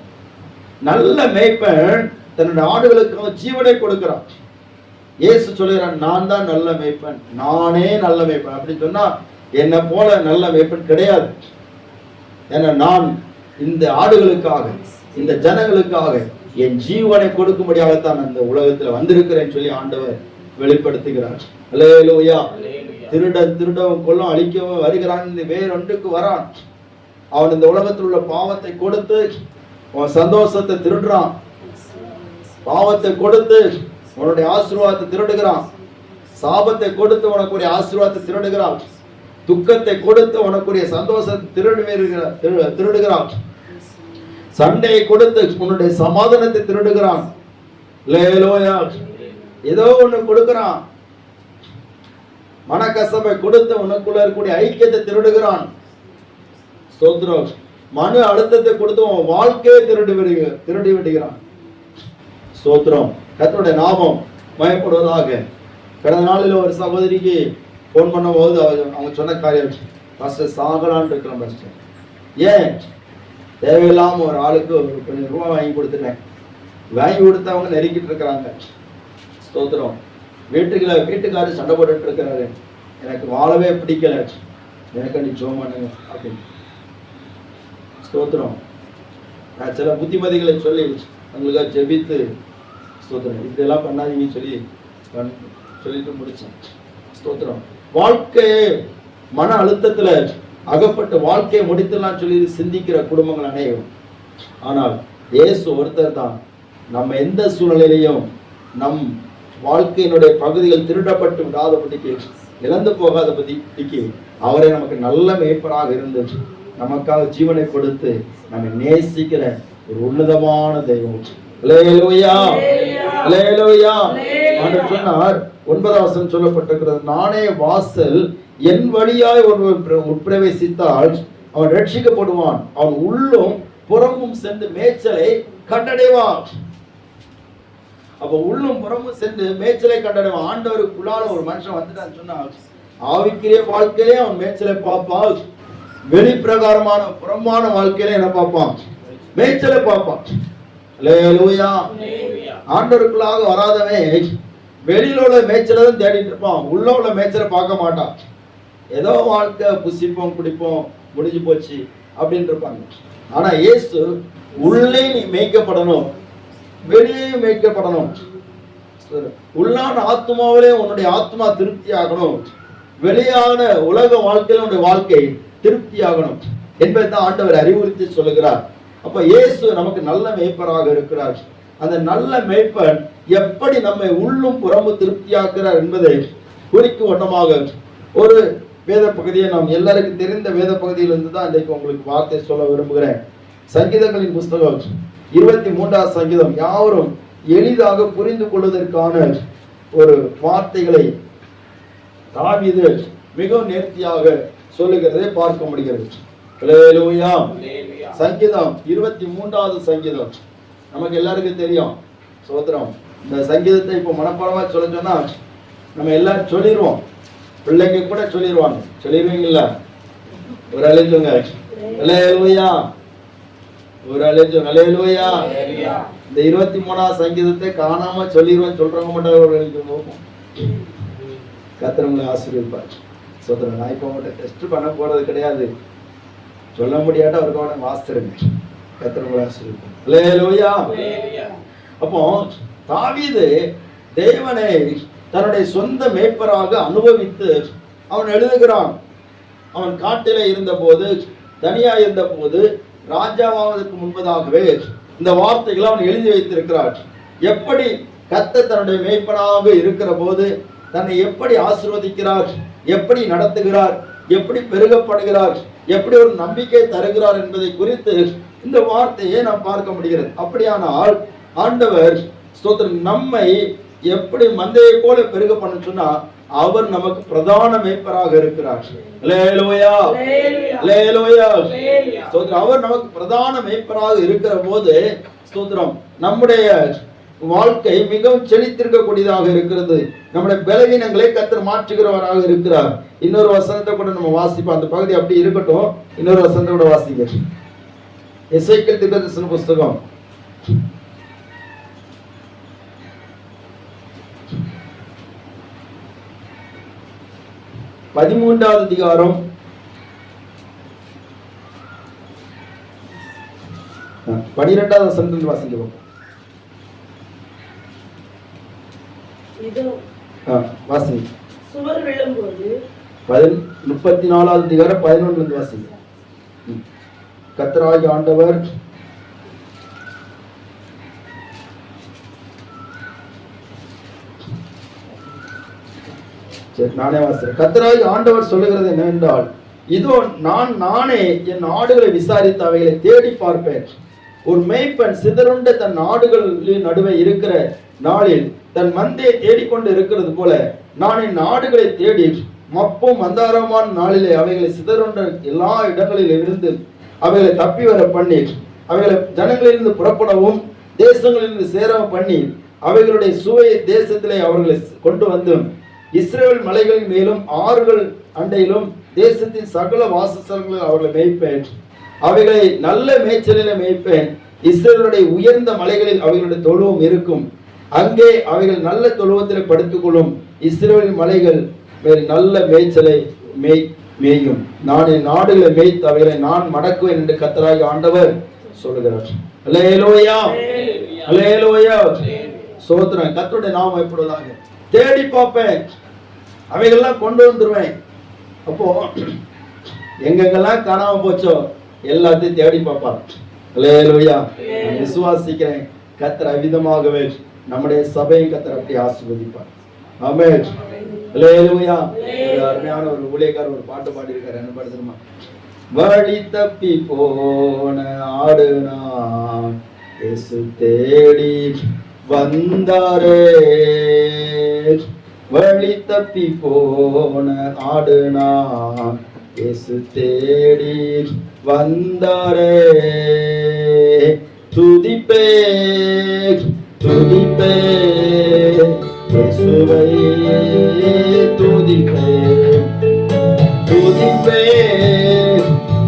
நல்ல மேய்ப்பன் தன்னுடைய ஆடுகளுக்காக ஜீவனை கொடுக்கிறான். இயேசு சொல்லுகிறான், நான் தான் நல்ல மேய்ப்பன், நானே நல்ல மேய்ப்பன். அப்படி சொன்னா என்னை போல நல்ல மேய்ப்பன் கிடையாது. ஏன்னா நான் இந்த ஆடுகளுக்காக, இந்த ஜனங்களுக்காக என் ஜீவனை கொடுக்கும்படியாகத்தான் அந்த உலகத்துல வந்திருக்கிறேன்னு சொல்லி ஆண்டவர் வெளிப்படுத்துகிறார். அல்லேலூயா. திருடவும் கொல்லும் அழிக்கவும் வருகிறான், இந்த வேறொன்றுக்கு வரான். அவன் இந்த உலகத்தில் உள்ள பாவத்தை கொடுத்து அவன் சந்தோஷத்தை திருடுறான். பாவத்தை கொடுத்து உன்னுடைய ஆசீர்வாதத்தை திருடுகிறான். சாபத்தை கொடுத்து உனக்குரிய ஆசீர்வாதத்தை திருடுகிறான். துக்கத்தை கொடுத்து உனக்குரிய சந்தோஷத்தை திருடுகிறான். சண்டையை கொடுத்து உன்னுடைய சமாதானத்தை திருடுகிறான். ஏதோ ஒண்ணு கொடுக்கிறான். மனக்கசப்பை கொடுத்து உனக்குள்ள இருக்கக்கூடிய ஐக்கியத்தை திருடுகிறான். ஸ்தோத்திரம். மன அழுத்தத்தை கொடுத்து உன் வாழ்க்கையை திருடி விடுகிறான். ஸ்தோத்திரம். கர்த்தருடைய நாமம் மயப்படுவதாக. கடந்த நாளில் ஒரு சகோதரிக்கு போன் பண்ணும் போது அவங்க சொன்ன காரியம், பாஸ்டர் சாகலான் இருக்கிறோம் பாஸ்டர். ஏன்? தேவையில்லாம ஒரு ஆளுக்கு ஒரு கொஞ்சம் ரூபா வாங்கி கொடுத்துட்டேன். வாங்கி கொடுத்தவங்க நெருக்கிட்டு இருக்கிறாங்க. ஸ்தோத்திரம். வீட்டுக்காரர் சண்டை போட்டுட்டு இருக்கிறாரு, எனக்கு வாழவே பிடிக்கல, எனக்கு நீ ஜெபம் பண்ணுங்க அப்படின்னு. ஸ்தோத்திரம். நான் சில புத்திமதிகளை சொல்லி அவங்களுக்காக ஜெபித்து, ஸ்தோத்திரம், இதெல்லாம் பண்ணாதீங்கன்னு சொல்லிட்டு முடிச்சேன். ஸ்தோத்திரம். வாழ்க்கையை மன அழுத்தத்துல அகப்பட்டு வாழ்க்கையை முடித்துலாம் சொல்லி சிந்திக்கிற குடும்பங்கள் அனைவரும். ஆனால் இயேசு ஒருத்தர் தான் நம்ம எந்த சூழ்நிலையிலையும் நம் வாழ்க்கையினுடைய பகுதிகள் திருடப்பட்டு விடாதபடிக்கு, இழந்து போகாதபடிக்கு அவரை நமக்கு நல்ல மேய்ப்பராக இருந்து நமக்காக ஜீவனை கொடுத்து நம்மை நேசிக்கிற ஒரு உன்னதமான தெய்வம். அல்லேலூயா. அல்லேலூயா. ஆண்டவர் சொன்னார், 9வது வசனம் சொல்லப்பட்டிருக்கிறது, நானே வாசல், என் வழியாய் ஒருவர் உட்பிரவேசித்தால் அவன் ரட்சிக்கப்படுவான், அவன் உள்ளும் புறமும் சென்று மேய்ச்சலை கண்டடைவான். அப்ப உள்ளும் புறமும் சென்று மேய்ச்சலை கண்டடைவான். ஆண்டவருக்குள்ளால ஒரு மனுஷன் வந்துட்டான்னு சொன்னா ஆவிக்கிரிய வாழ்க்கையிலே அவன் மேய்ச்சலை பார்ப்பான். வெளிப்பிரகாரமான புறமான வாழ்க்கையில என்ன பார்ப்பான்? மேய்ச்சலை பார்ப்பான். அல்லேலூயா. ஆண்டவருக்குள்ளாக வராதவன் வெளியில உள்ள மேய்ச்சலை தான் தேடிட்டு இருப்பான், உள்ள உள்ள மேய்ச்சலை பார்க்க மாட்டான். ஏதோ வாழ்க்கை புசிப்போம் குடிப்போம் முடிஞ்சு போச்சு அப்படின்னு இருப்பாங்க. ஆனா இயேசு உள்ளே நீ மேய்க்கப்படணும், வெளியே மீட்கப்படணும். உள்ளான ஆத்மாவிலே உன்னுடைய ஆத்மா திருப்தி ஆகணும், வெளியான உலக வாழ்க்கையில உன்னுடைய வாழ்க்கை திருப்தி ஆகணும் என்பதைத்தான் ஆண்டவர் அறிவுறுத்தி சொல்லுகிறார். அப்ப இயேசு நமக்கு நல்ல மேய்ப்பராக இருக்கிறார். அந்த நல்ல மேய்ப்பன் எப்படி நம்மை உள்ளும் புறமும் திருப்தியாக்குறார் என்பதை குறிக்கும் வண்ணமாக ஒரு வேத பகுதியை, நாம் எல்லாருக்கும் தெரிந்த வேத பகுதியிலிருந்து தான் இன்றைக்கு உங்களுக்கு வார்த்தை சொல்ல விரும்புகிறேன். சங்கீதங்களின் புஸ்தகம் 23ஆம் சங்கீதம். யாவரும் எளிதாக புரிந்து கொள்வதற்கான ஒரு வார்த்தைகளை தாவீது மிகவும் நேர்த்தியாக சொல்லுகிறதை பார்க்க முடிகிறது. அல்லேலூயா. சங்கீதம் 23ஆவது சங்கீதம் நமக்கு எல்லாருக்கும் தெரியும். சோத்திரம். இந்த சங்கீதத்தை இப்போ மனப்பாடமா சொல்ல சொன்னா நம்ம எல்லாரும் சொல்லிடுவோம், பிள்ளைங்க கூட சொல்லிடுவாங்க. சொல்லிடுவீங்களா? ஒரு அழைச்சுங்க அல்லேலூயா, ஒரு அழைச்சுங்க அல்லேலூயா. இந்த 23ஆம் சங்கீதத்தை காணாம சொல்லிடுவோம் சொல்றவங்க மட்டும் ஒரு அழைச்சு கர்த்தர் ஆசீர்வதிப்பார். சோத்திரம். நான் இப்போ உங்கள்கிட்ட டெஸ்ட் பண்ண போறது கிடையாது, சொல்ல முடியாட்ட அவருக்கு வாசிருங்க. கர்த்தர் ஆசீர்வதிப்பார். அல்லேலூயா. அப்போ தாவீது தேவனை தன்னுடைய சொந்த மேய்ப்பராக அனுபவித்து அவன் எழுதுகிறான். அவன் காட்டிலே இருந்த போது, தனியா இருந்த போது, ராஜாவாவதற்கு முன்பதாகவே இந்த வார்த்தைகளை அவன் எழுதி வைத்திருக்கிறார். எப்படி கர்த்தர் தன்னுடைய மேய்ப்பனாக இருக்கிற போது தன்னை எப்படி ஆசீர்வதிக்கிறார், எப்படி நடத்துகிறார், எப்படி பெருகப்படுகிறார், எப்படி ஒரு நம்பிக்கை தருகிறார் என்பதை குறித்து இந்த வார்த்தையை நாம் பார்க்க முடிகிறது. அப்படியானால் ஆண்டவர் ஸ்தோத்திரம் நம்மை எப்படி மந்தையை போல பெருக பண்ண சொன்னா அவர் நமக்கு பிரதான மேய்ப்பராக இருக்கிறார். அல்லேலூயா, அல்லேலூயா. ஸ்தோத்திரம். அவர் நமக்கு பிரதான மேய்ப்பராக இருக்கிற போது ஸ்தோத்திரம் நம்முடைய வாழ்க்கை மிகவும் செழித்திருக்கக்கூடியதாக இருக்கிறது. நம்முடைய பலவீனங்களை கர்த்தர் மாற்றுகிறவராக இருக்கிறார். இன்னொரு வசனத்தை கூட நம்ம வாசிப்போம். அந்த பகுதி அப்படி இருக்கட்டும், இன்னொரு வசனத்தை கூட வாசிங்க. எசேக்கியேல் தீர்க்கதரிசன புஸ்தகம் 13வது அதிகாரம் 12வது வசனத்தில் வாசிக்கிறோம். வாசி. சுவர் விழும்போது 34வது அதிகாரம் 11 வாசிங்க. கர்த்தராகிய ஆண்டவர் நானே வாசிக்கிறேன். கர்த்தராகிய ஆண்டவர் சொல்லுகிறது என்னவென்றால், இதோ நானே என் ஆடுகளை விசாரித்து அவைகளை தேடி பார்ப்பேன். ஒரு மேய்ப்பன் சிதறுண்ட தன் ஆடுகளின் நடுவே இருக்கிற நாளில் தன் மந்தையை தேடிக்கொண்டு இருக்கிறது போல நான் என் ஆடுகளை தேடி மப்பும் மந்தாரமான நாளிலே அவைகளை சிதறுண்ட எல்லா இடங்களில் இருந்து அவைகளை தப்பி வர பண்ணி அவைகளை ஜனங்களிலிருந்து புறப்படவும் தேசங்களிலிருந்து சேரவும் பண்ணி அவைகளுடைய சுவையை தேசத்திலே அவர்களை கொண்டு வந்து இஸ்ரவேல் மலைகளின் மேலும் ஆறுகள் அண்டையிலும் தேசத்தின் சகல வாசஸ்தலங்களில் அவர்களை மேய்ப்பேன். அவைகளை நல்ல மேய்ச்சலில் மேய்ப்பேன். இஸ்ரவேலுடைய உயர்ந்த மலைகளில் அவைகளுடைய தொழுவம் இருக்கும். அங்கே அவைகள் நல்ல தொழுவத்தில் படுத்துக்கொள்ளும். இஸ்ரவேலின் மலைகள் மேல் நல்ல மேய்ச்சலை மேயும். நான் என் நாடுகளை மேய்த்து அவைகளை நான் மடக்குவேன் என்று கர்த்தராகிய ஆண்டவர் சொல்லுகிறார். அல்லேலூயா, அல்லேலூயா. சோத்திரம். கர்த்தருடைய நாமம் எப்பொழுதாக தேடி பார்ப்பேன், அவைகள்லாம் கொண்டு வந்துருவேன். அப்போ எங்கெங்கெல்லாம் காணாம போச்சோ எல்லாத்தையும் தேடி பார்ப்பார். அல்லேலூயா. நான் விசுவாசிக்கிறேன் கர்த்தர் அவ்விதமாகவே நம்முடைய சபையை கர்த்தர் அப்படி ஆசீர்வதிப்பார். ஆமென். அல்லேலூயா. ஒரு அருமையான ஒரு ஊழியக்காரர் ஒரு பாட்டு பாடி இருக்காரு. என்ன பாட்டு தெரியுமா? வழி தப்பி போன ஆடு நான் இயேசு தேடி வந்தாரே. வழி தப்பி போன ஆடு நான் இயேசு தேடி வந்தாரே. துதிப்பே துதிப்பே இயேசுவை துதிப்பே துதிப்பே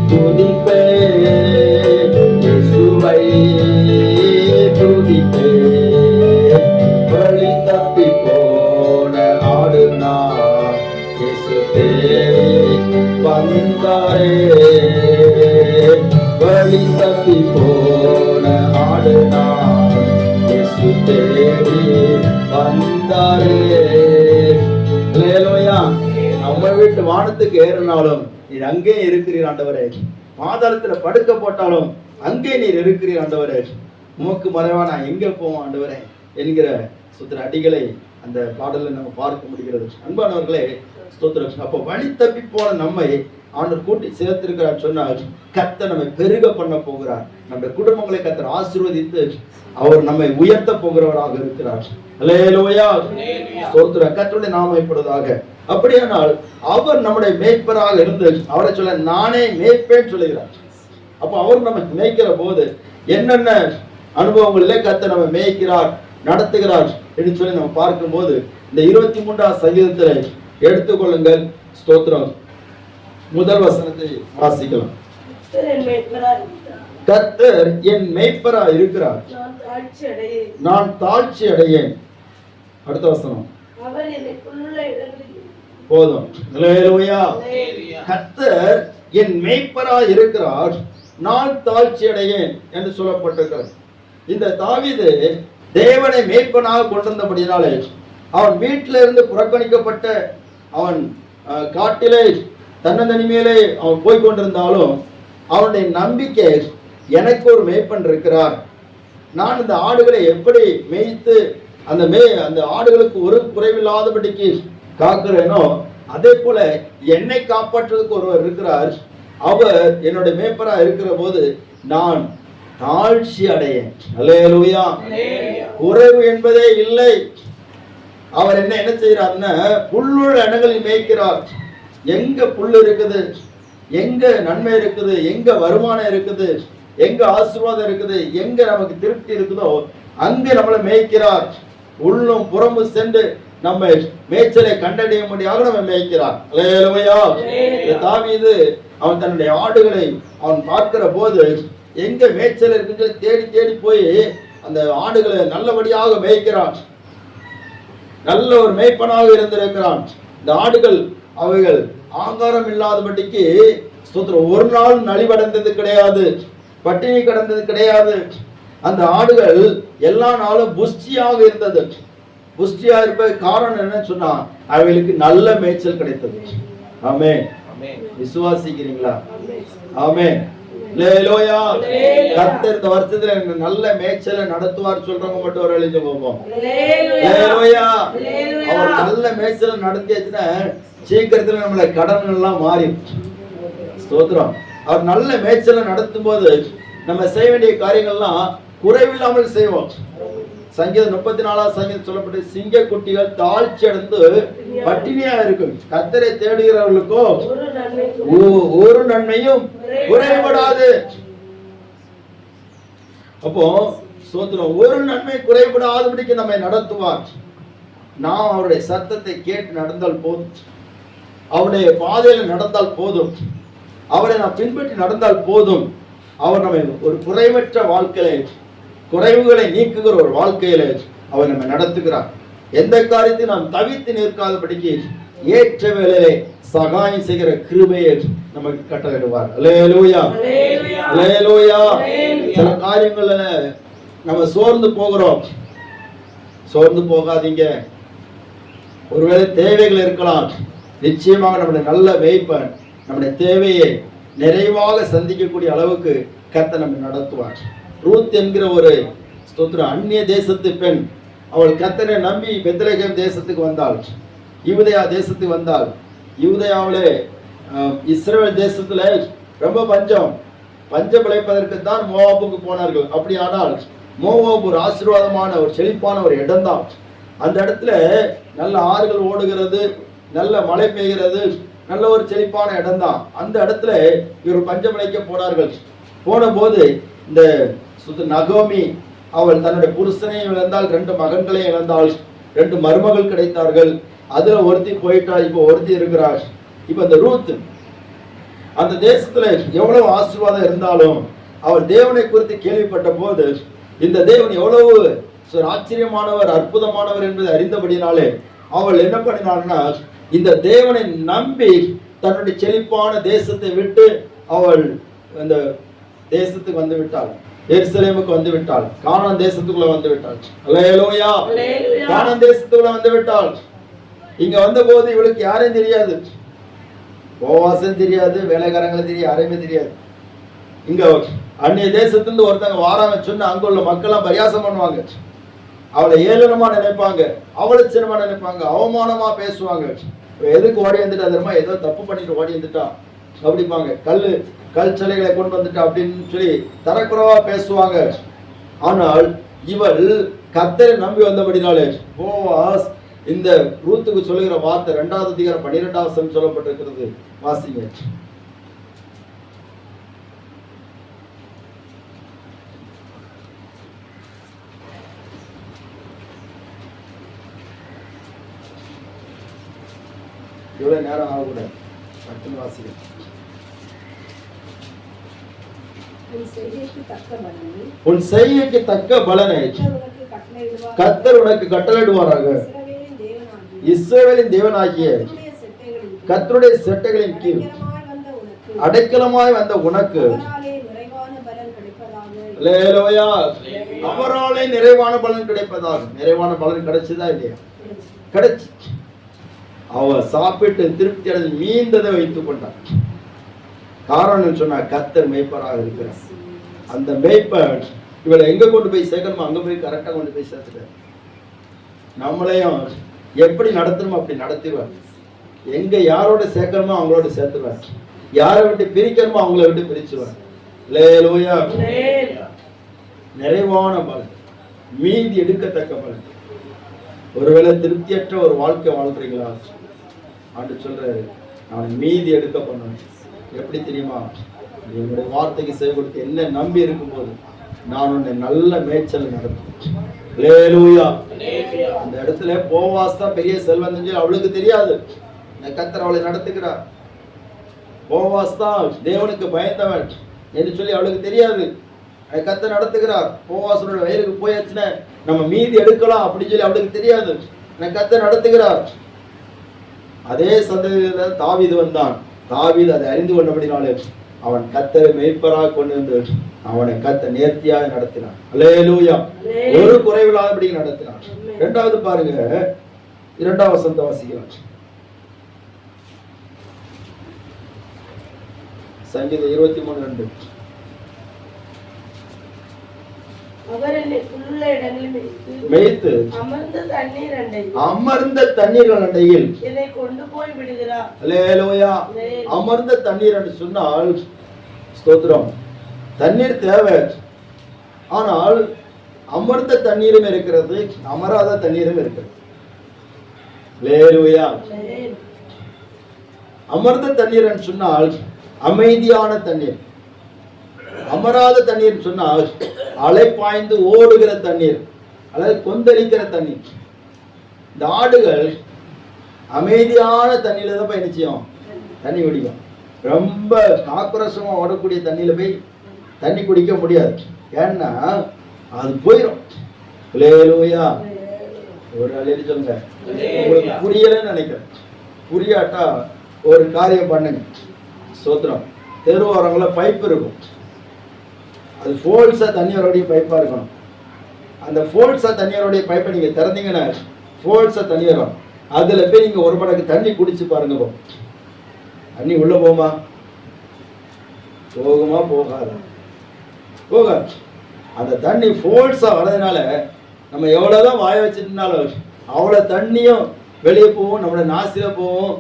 துதிப்பே இயேசுவை துதிப்பே. வழி தப்பி போன ஆடு நான் இயேசு தேடி வந்தாரே. வழி தப்பி போன ஆடு நான் வந்தாரே. அல்லேலூயா. நம்ம வீட்டு வானத்துக்கு ஏறினாலும் நீர் அங்கே இருக்கிறீர் ஆண்டவரே. பாதாளத்துல படுக்க போட்டாலும் அங்கே நீர் இருக்கிறீர் ஆண்டவரே. உமக்கு மறைவா நான் எங்க போவோம் ஆண்டவரே என்கிற சுத்திர அடிகளை அந்த பாடலை நம்ம பார்க்க முடிகிறது. அன்பானவர்களே, ஸ்தோத்திரம். அப்போ வழி தப்பி போன நம்மை ஆண்டவர் கூட்டி சேர்த்திருக்கிறார் சொன்னார். கர்த்தர் நம்மை பெருக பண்ண போகிறார். நம்முடைய குடும்பங்களை கர்த்தர் ஆசீர்வதித்து அவர் நம்மை உயர்த்த போகிறவராக இருக்கிறார். அல்லேலூயா. ஸ்தோத்திரம். கர்த்தருடைய நாமம் இப்பொழுதாக. அப்படியானால் அவர் நம்முடைய மேய்ப்பராக இருந்து அவரை சொல்ல நானே மேய்ப்பேன் சொல்லுகிறார். அப்போ அவர் நம்ம மேய்க்கிற போது என்னென்ன அனுபவங்களிலே கர்த்தர் நம்ம மேய்க்கிறார் நடத்துகிறார் என்று சொல்லி நம்ம பார்க்கும்போது இந்த 23ஆம் சங்கீதத்தில் எடுத்துக்கொள்ளுங்கள். ஸ்தோத்திரம். முதல் வசனத்தை வாசிக்கலாம். கர்த்தர் என் மேய்ப்பரா இருக்கிறார், நான் தாழ்ச்சி அடையேன். அடுத்த வசனம் போதும். அல்லேலூயா. கர்த்தர் என் மேய்ப்பரா இருக்கிறார், நான் தாழ்ச்சி அடையேன் என்று சொல்லப்பட்டிருக்கிறது. இந்த தாவீது தேவனை மேய்ப்பனாக கொண்டிருந்தபடினாலே அவன் வீட்டில இருந்து புறக்கணிக்கப்பட்ட அவன் காட்டிலே தன்னந்தனிமையிலே அவன் போய் கொண்டிருந்தாலும் அவனுடைய நம்பிக்கை எனக்கு ஒரு மேய்ப்பன் இருக்கிறார், நான் இந்த ஆடுகளை எப்படி மேய்த்து அந்த ஆடுகளுக்கு ஒரு குறைவில்லாதபடிக்கு காக்கிறேனோ அதே போல என்னை காப்பாற்றுவதற்கு ஒருவர் இருக்கிறார், அவர் என்னுடைய மேய்ப்பரா இருக்கிற போது நான் தாழ்ச்சி அடையேன். அல்லேலூயா. குறைவு என்பதே இல்லை. அவர் என்ன செய்யறாருன்னா புல்லுள்ள இடங்களில் மேய்க்கிறார். எங்க புல் இருக்குது, எங்க நன்மை இருக்குது, எங்க வருமானம் இருக்குது, எங்க ஆசீர்வாதம் இருக்குது, எங்க நமக்கு திருப்தி இருக்குதோ அங்க நம்மளை மேய்க்கிறார். உள்ளும் புறமும் சென்று நம்ம மேய்ச்சலை கண்டடைய முடியாத நம்ம மேய்க்கிறார். அல்லேலூயா. தாவீது அவன் தன்னுடைய ஆடுகளை அவன் பார்க்கிற போது எங்க மேய்ச்சல் இருக்குன்னு தேடி தேடி போய் அந்த ஆடுகளை நல்லபடியாக மேய்க்கிறான். நல்ல ஒரு மேய்ப்பனாக இருந்திருக்கிறான். இந்த ஆடுகள் அவைகள் ஆங்காரம் இல்லாதபடிக்கு ஒரு நாள் நலிவடைந்தது கிடையாது, பட்டினி கிடந்தது கிடையாது. அந்த ஆடுகள் எல்லா நாளும் புஷ்டியாக இருந்தது. புஷ்டியா இருப்ப காரணம் என்னன்னு சொன்னா அவைகளுக்கு நல்ல மேய்ச்சல் கிடைத்தது. ஆமென். விசுவாசிக்கிறீங்களா? ஆமென். அல்லேலூயா. கர்த்தர் இந்த வருஷத்துல நல்ல மேய்ச்சலை நடத்துவார் சொல்றவங்க மட்டும் ஒரு எழுதி போவோம். அல்லேலூயா. அவர் நல்ல மேய்ச்சலை நடத்தியாச்சுன்னா சீக்கிரத்துல நம்மள கடன் எல்லாம் மாறி. ஸ்தோத்திரம். அவர் நல்ல மேய்ச்சலை நடத்தும் போது நம்ம செய்ய வேண்டிய காரியங்கள்லாம் குறைவில்லாமல் செய்வோம். சங்கீதம் 34ஆம் சங்கீதம் சொல்லப்பட்ட சிங்க குட்டிகள் தாழ்ச்சி அடைந்து பட்டினியா இருக்கும். கர்த்தரை தேடுகிறவர்களுக்கோ ஒரு நன்மையும் குறைபடாது. அப்போ ஸ்தோத்திரம். ஒரு நன்மை குறைபடாதபடிக்கு நம்மை நடத்துவார். நாம் அவருடைய சத்தத்தை கேட்டு நடந்தால் போதும், அவருடைய பாதையில நடந்தால் போதும், அவரை நாம் பின்பற்றி நடந்தால் போதும். அவர் நம்மை ஒரு குறைவற்ற வாழ்க்கையில குறைவுகளை நீக்குகிற ஒரு வாழ்க்கையில அவர் நம்ம நடத்துகிறார். எந்த காரியத்தை நாம் தவித்து நிற்காதபடிக்கு ஏற்ற வேளையிலே சகாயம் செய்கிற கிருபையை நமக்கு கட்டளையிடுவார். அல்லேலூயா. அல்லேலூயா. சில காரியங்கள்ல நம்ம சோர்ந்து போகிறோம். சோர்ந்து போகாதீங்க. ஒருவேளை தேவைகள் இருக்கலாம். நிச்சயமாக நம்முடைய நல்ல மேய்ப்பன் நம்முடைய தேவையை நிறைவாக சந்திக்கக்கூடிய அளவுக்கு கர்த்தர் நம்மை நடத்துவார். ரூத் என்கிற ஒரு ஸ்தோத்திரம் அந்நிய தேசத்து பெண், அவள் கர்த்தரை நம்பி பெத்லகேம் தேசத்துக்கு வந்தாள், யூதேயா தேசத்துக்கு வந்தாள். யூதேயாவிலே இஸ்ரவேல் தேசத்துல ரொம்ப பஞ்சம் பிழைப்பதற்கு தான் மோவாபுக்கு போனார்கள். அப்படியானால் மோவாபு ஒரு ஆசீர்வாதமான ஒரு செழிப்பான ஒரு இடம் தான். அந்த இடத்துல நல்ல ஆறுகள் ஓடுகிறது, நல்ல மழை பெய்கிறது, நல்ல ஒரு செழிப்பான இடம் தான். அந்த இடத்துல இவர் பஞ்சம் பிழைக்க போனார்கள். போன போது இந்த நகோமி அவள் தன்னுடைய புருஷனையும் இழந்தாள், 2 மகன்களையும் இழந்தாள், 2 மருமகள் கிடைத்தார்கள். அதுல ஒருத்தி போயிட்டா, இப்ப ஒருத்தி இருக்கிறாள். இப்ப இந்த ரூத் அந்த தேசத்துல எவ்வளவு ஆசீர்வாதம் இருந்தாலும் அவள் தேவனை குறித்து கேள்விப்பட்ட போது இந்த தேவன் எவ்வளவு ஆச்சரியமானவர் அற்புதமானவர் என்பதை அறிந்தபடினாலே அவள் என்ன பண்ணினாள்னா இந்த தேவனை நம்பி தன்னுடைய செழிப்பான தேசத்தை விட்டு அவள் இந்த தேசத்துக்கு வந்து விட்டாள், எருசலேமுக்கு வந்து விட்டாள், கானான் தேசத்துக்குள்ள வந்து விட்டாள். அல்லேலூயா. கானான் தேசத்துக்குள்ள வந்து விட்டாள். இங்க வந்த போது இவளுக்கு யாரையும் தெரியாது, போவாசம் தெரியாது, வேலைக்காரங்களும் தெரியாது, யாரையுமே தெரியாது. இங்க அந்நிய தேசத்திலிருந்து ஒருத்தங்க வாராங்க சொன்னா அங்க உள்ள மக்கள் பரியாசம் பண்ணுவாங்க, அவளை ஏளனமா நினைப்பாங்க, அவலட்சணமா நினைப்பாங்க, அவமானமா பேசுவாங்க. எதுக்கு ஓடி வந்துட்டா தெரியுமா? ஏதோ தப்பு பண்ணிட்டு ஓடி வந்துட்டா அப்படிப்பாங்க. கல் சிலைகளை கொண்டு வந்துட்டா அப்படின்னு சொல்லி தரக்குறைவா பேசுவாங்க. ஆனால் இவள் கர்த்தரை நம்பி வந்தபடினாலே போவாஸ் இந்த ரூத்துக்கு சொல்லுகிற வார்த்தை 2வது அதிகாரம் 12வது வசனம் சொல்லப்பட்டிருக்கிறது. வாசிங்க. இவ்வளவு நேரம் ஆகக்கூடாது, அடுத்து வாசிங்க. உன் செய்கைக்கு தக்க பலனை கர்த்தர் உனக்கு கட்டளையிடுவாராக. இஸ்ரவேலின் தேவனாகிய கர்த்தருடைய செட்டைகளின் கீழ் அடைக்கலமாய் வந்த உனக்கு அல்லேலூயா, அவராலே நிறைவான பலன் கிடைப்பதாக. நிறைவான பலன் கிடைச்சதா இல்லையா? கிடைச்சு. அவ சாப்பிட்டு திருப்தி அடைந்து மீந்ததை வைத்துக் கொண்டார். காரணம் சொன்னா கர்த்தர் மேய்ப்பராக இருக்கிறார். அந்த மேய்ப்பர் இவளை எங்க கொண்டு போய் சேர்க்கணுமோ அங்க போய் கரெக்டா கொண்டு போய் சேர்த்துட்டார். நம்மளையும் எப்படி நடத்தணுமோ அப்படி நடத்திடுவார். எங்க யாரோட சேர்க்கணுமோ அவங்களோட சேர்த்துருவார், யாரை விட்டு பிரிக்கணுமோ அவங்கள விட்டு பிரிச்சுவார். அல்லேலூயா. நிறைவான பலன், மீதி எடுக்கத்தக்க பலன். ஒருவேளை திருப்தியற்ற ஒரு வாழ்க்கை வாழ்றீங்களா? ஆண்டு சொல்றாரு, நான் மீதி எடுக்க பண்ணணும். எப்படி தெரியுமா? என்னுடைய வார்த்தைக்கு செவி கொடுத்து என்ன நம்பி இருக்கும் போது நான் உன்னை நல்ல மேய்ச்சல் நடத்துவேன். அல்லேலூயா. அந்த இடத்துல போவாஸ் தான் பெரிய செல்வம், அவளுக்கு தெரியாது. கர்த்தர் அவளை நடத்துகிறார். போவாஸ் தான் தேவனுக்கு பயந்தவன் என்று சொல்லி அவளுக்கு தெரியாது. கர்த்தர் நடத்துகிறார். போவாசனோட வயலுக்கு போயாச்சுன்னா நம்ம மீதி எடுக்கலாம் அப்படின்னு சொல்லி அவளுக்கு தெரியாது. கர்த்தர் நடத்துகிறார். அதே சந்ததியில தாவீது வந்தான். தாவீது அதை அறிந்து கொண்டபடினாலே அவன் கர்த்தரை மேய்ப்பராக கொண்டு வந்து அவனை கர்த்தர் நேர்த்தியாக நடத்தினான். அல்லேலூயா. ஒரு குறைவில்லாதபடி நடத்தினான். 2வது பாருங்க, 2வது வசனத்தை வாசிக்கலாம். சங்கீதம் 23:2. அவர் என்னை புல்லுள்ள இடங்களில் மேய்த்து அமர்ந்த தண்ணீர்கள் அண்டையில் என்னை கொண்டு போய் விடுகிறார். அல்லேலூயா. அமர்ந்த தண்ணீர் என்று சொன்னால் ஸ்தோத்திரம், தண்ணீர் தேவை. ஆனால் அமர்ந்த தண்ணீரும் இருக்கிறது, அமராத தண்ணீரும் இருக்கிறது. அல்லேலூயா. அமர்ந்த தண்ணீர் என்று சொன்னால் அமைதியான தண்ணீர். அமராத தண்ணீர் சொன்னால் அலை பாய்ந்து ஓடுகிற தண்ணீர், அல்லது கொந்தளிக்கிற தண்ணீர். இந்த ஆடுகள் அமைதியான தண்ணியில தான் போய் என்ன செய்யும்? தண்ணி குடிக்கும். ரொம்ப ஆக்ரோஷமா ஓடக்கூடிய தண்ணியில போய் தண்ணி குடிக்க முடியாது. ஏன்னா அது போயிடும். அல்லேலூயா. ஒரு அலையில சொல்லுங்க. உங்களுக்கு புரியலன்னு நினைக்கிறேன். புரியாட்டா ஒரு காரியம் பண்ணுங்க. சோத்திரம், தெருவோரங்கள பைப் இருக்கும். அது ஃபோல்ஸா தண்ணி வரக்கூடிய பைப்பா இருக்கணும். அந்த ஃபோல்ஸா தண்ணி வரக்கூடிய பைப்பை நீங்க திறந்தீங்கன்னா ஃபோல்ஸா தண்ணி வரும். அதுல போய் நீங்க ஒரு மடக்கு தண்ணி குடிச்சு பாருங்க. தண்ணி உள்ள போகுமா? போகுமா? போகாதா? போகாது. அந்த தண்ணி ஃபோல்ஸா வர்றதுனால நம்ம எவ்வளவுதான் வாய வச்சுட்டுனாலும் அவ்வளவு தண்ணியும் வெளியே போகும், நம்மளோட நாசில போகும்,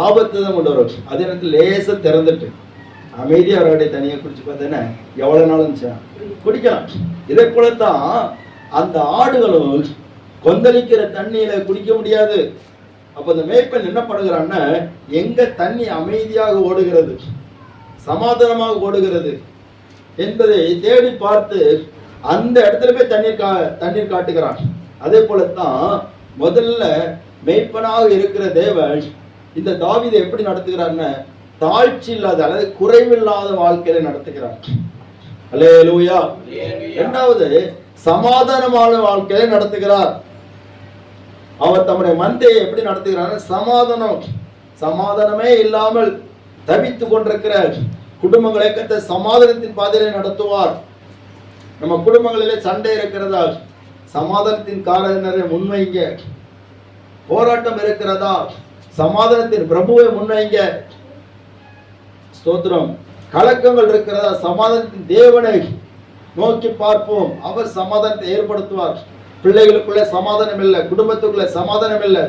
ஆபத்து தான் கொண்டு வரும். அதே நேரத்தில் லேசா திறந்துட்டு அமைதியா அவருடைய தண்ணியை குடிச்சு பார்த்தேன்னா எவ்வளவு நாளும் குடிக்கலாம். இதே போலத்தான் அந்த ஆடுகளும் கொந்தளிக்கிற தண்ணியில குடிக்க முடியாது. அப்ப அந்த மேய்ப்பன் என்ன பண்ணுகிறான்னா, எங்க தண்ணி அமைதியாக ஓடுகிறது, சமாதானமாக ஓடுகிறது என்பதை தேடி பார்த்து அந்த இடத்துல போய் தண்ணீர் காட்டுகிறான். அதே போலத்தான் முதல்ல மேய்ப்பனாக இருக்கிற தேவன் இந்த தாவீதை எப்படி நடத்துகிறார்னு தாழ்ச்சி இல்லாத அல்லது குறைவில்லாத வாழ்க்கையில நடத்துகிறார். அல்லேலூயா. 2வது சமாதானமான வாழ்க்கையில நடத்துகிறார். அவர் தம்முடைய மந்தையை எப்படி நடத்துகிறார்? சமாதானமே இல்லாமல் தவித்துக் கொண்டிருக்கிற குடும்பங்களை கர்த்தர் சமாதானத்தின் பாதையிலே நடத்துவார். நம்ம குடும்பங்களிலே சண்டை இருக்கிறதா, சமாதானத்தின் காரணரை முன்வைங்க. போராட்டம் இருக்கிறதா, சமாதானத்தின் பிரபுவை முன்வைங்க. ஸ்தோத்திரம். கலக்கங்கள் இருக்கிறதா, சமாதானத்தின் தேவனை நோக்கி பார்ப்போம். அவர் சமாதானத்தை ஏற்படுத்துவார். பிள்ளைகளுக்குள்ள சமாதானம் இல்லை, குடும்பத்துக்குள்ள சமாதானம் இல்லை,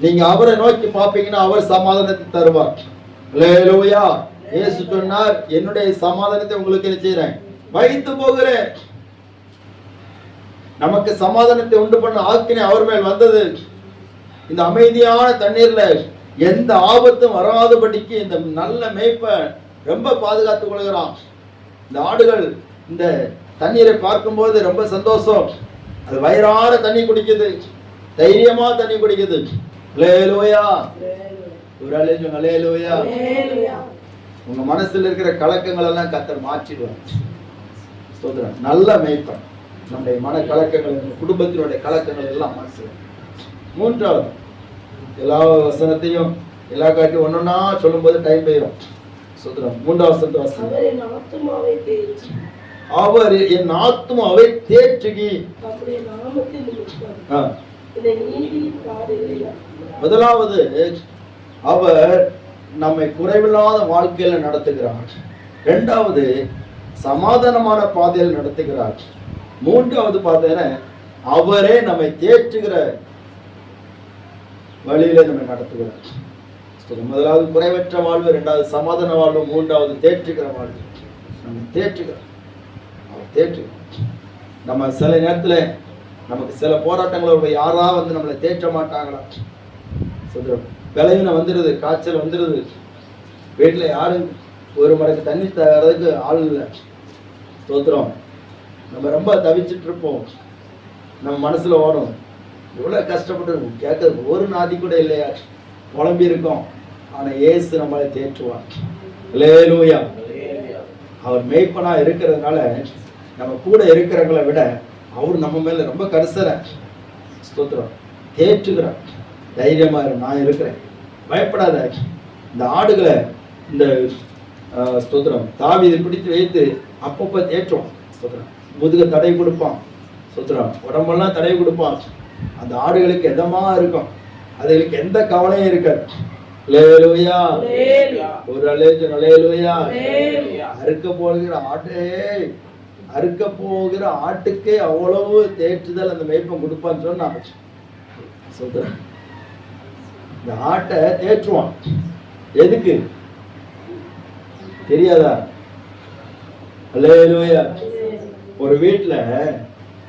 நீங்க அவரை நோக்கி பார்ப்பீங்கன்னா அவர் சமாதானத்தை தருவார். அல்லேலூயா. இயேசு சொன்னார், என்னுடைய சமாதானத்தை உங்களுக்கு என்ன செய்றேன், வைத்து போகிறேன். நமக்கு சமாதானத்தை உண்டு பண்ண ஆக்கினை அவர் மேல் வந்தது. இந்த அமைதியான தண்ணீர்ல எந்த ஆபத்தும் வராதபடிக்கு இந்த நல்ல மேய்ப்பன் ரொம்ப பாதுகாத்துக் கொள்கிறான். இந்த ஆடுகள் இந்த தண்ணீரை பார்க்கும்போது ரொம்ப சந்தோஷம். அது வயிறார தண்ணி குடிக்குது, தைரியமா தண்ணி குடிக்குது. அல்லேலூயா. ஒரு அல்லேலூயா. உங்க மனசுல இருக்கிற கலக்கங்கள் எல்லாம் கர்த்தர் மாற்றிடுவார். ஸ்தோத்திரம். நல்ல மேய்ப்பன் நம்முடைய மன கலக்கங்கள், குடும்பத்தினுடைய கலக்கங்கள் எல்லாம் மாற்றுவார். மூன்றாவது, எல்லா வசனத்தையும் எல்லா காட்டியும் ஒன்னொன்னா சொல்லும் போது டைம் போயிடும். ஸ்தோத்திரம். மூன்றாவது வசனம், அவர் என் ஆத்துமாவை தேற்றுகி. முதலாவது, அவர் நம்மை குறைவில்லாத வாழ்க்கையில நடத்துகிறார். இரண்டாவது, சமாதானமான பாதையில் நடத்துகிறார். மூன்றாவது பார்த்தீங்கன்னா அவரே நம்மை தேற்றுகிற வழியில நம்மை நடத்துகிறார். முதலாவது குறைவற்ற வாழ்வு, இரண்டாவது சமாதான வாழ்வு, மூன்றாவது தேற்றுகிற வாழ்வு. நம்ம தேற்றுகிறார், அவர் தேற்றுகிறார். நம்ம சில நேரத்துல நமக்கு சில போராட்டங்களோட யாரா வந்து நம்மளை தேற்ற மாட்டாங்களா? சொல்றோம். விளைவின வந்துடுது, காய்ச்சல் வந்துடுது, வீட்டுல யாரும் ஒரு மடக்கு தண்ணி தரதுக்கு ஆள் இல்லை. ஸ்தோத்திரம். நம்ம ரொம்ப தவிச்சிட்டு இருப்போம். நம்ம மனசுல ஓடும், எவ்வளவு கஷ்டப்பட்டு கேட்கறது ஒரு நாதி கூட இல்லையா, குழம்பி இருக்கோம். ஆனா இயேசு நம்மளை தேற்றுவார். அல்லேலூயா. அவர் மேய்ப்பனா இருக்கிறதுனால நம்ம கூட இருக்கிறவங்களை விட அவர் நம்ம மேல ரொம்ப கரிசனை. ஸ்தோத்திரம். தேற்றுகிறார். தைரியமா இரு, நான் இருக்கிறேன், பயப்படாத. இந்த ஆடுகளை இந்த ஸ்தோத்திரம் தாவீது பிடித்து வைத்து அப்பப்ப தேற்றுவான். ஸ்தோத்திரம். முதுக தடை கொடுப்பான். ஸ்தோத்திரம். உடம்பெல்லாம் தடை கொடுப்பான். அந்த ஆடுகளுக்கு எதமா இருக்கும், அதுகளுக்கு எந்த கவலையும் இருக்காது. அல்லேலூயா. ஒரு அல்லேலூயா. அறுக்க போகிற ஆட்டே, அறுக்க போகிற ஆட்டுக்கே அவ்வளவு தேற்றுதல் அந்த மேய்ப்பன் கொடுப்பான்னு சொன்னாங்க. சொல்றேன். இந்த ஆட்டை தேற்றுவான். எதுக்கு தெரியாதா? அல்லேலூயா. ஒரு வீட்டுல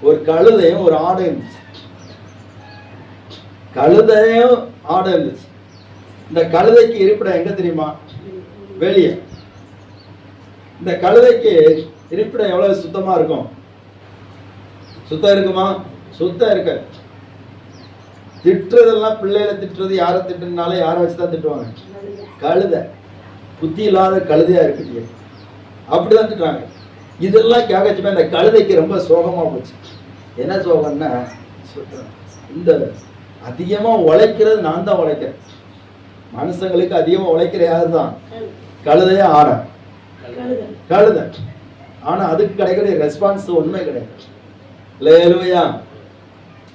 ஒரு கழுதையும் ஒரு ஆடு இருந்துச்சு. கழுதையும் ஆடு இருந்துச்சு. இந்த கழுதைக்கு இருப்பிடம் எங்க தெரியுமா? வெளியே. இந்த கழுதைக்கு இருப்பிடம் எவ்வளவு சுத்தமா இருக்கும்? சுத்தம் இருக்குமா? சுத்தம் இருக்க. திட்டுறதெல்லாம், பிள்ளைகளை திட்டுறது, யாரை திட்டுனாலும் யாரை வச்சுதான் திட்டுவாங்க? கழுதை. புத்தி இல்லாத கழுதையா இருக்கு, அப்படிதான் திட்டுறாங்க. இதெல்லாம் கேட்கச்சுமே இந்த கழுதைக்கு ரொம்ப சோகமா போச்சு. என்ன சோகம்னா, இந்த அதிகமா உழைக்கிறது நான் தான் உழைக்கிறேன். மனுஷங்களுக்கு அதிகமா உழைக்கிற யாரு தான்? கழுதையா ஆட? கழுதை. ஆனா அதுக்கு கிடைக்கிற ரெஸ்பான்ஸ் உண்மை கிடையாது. அல்லேலூயா.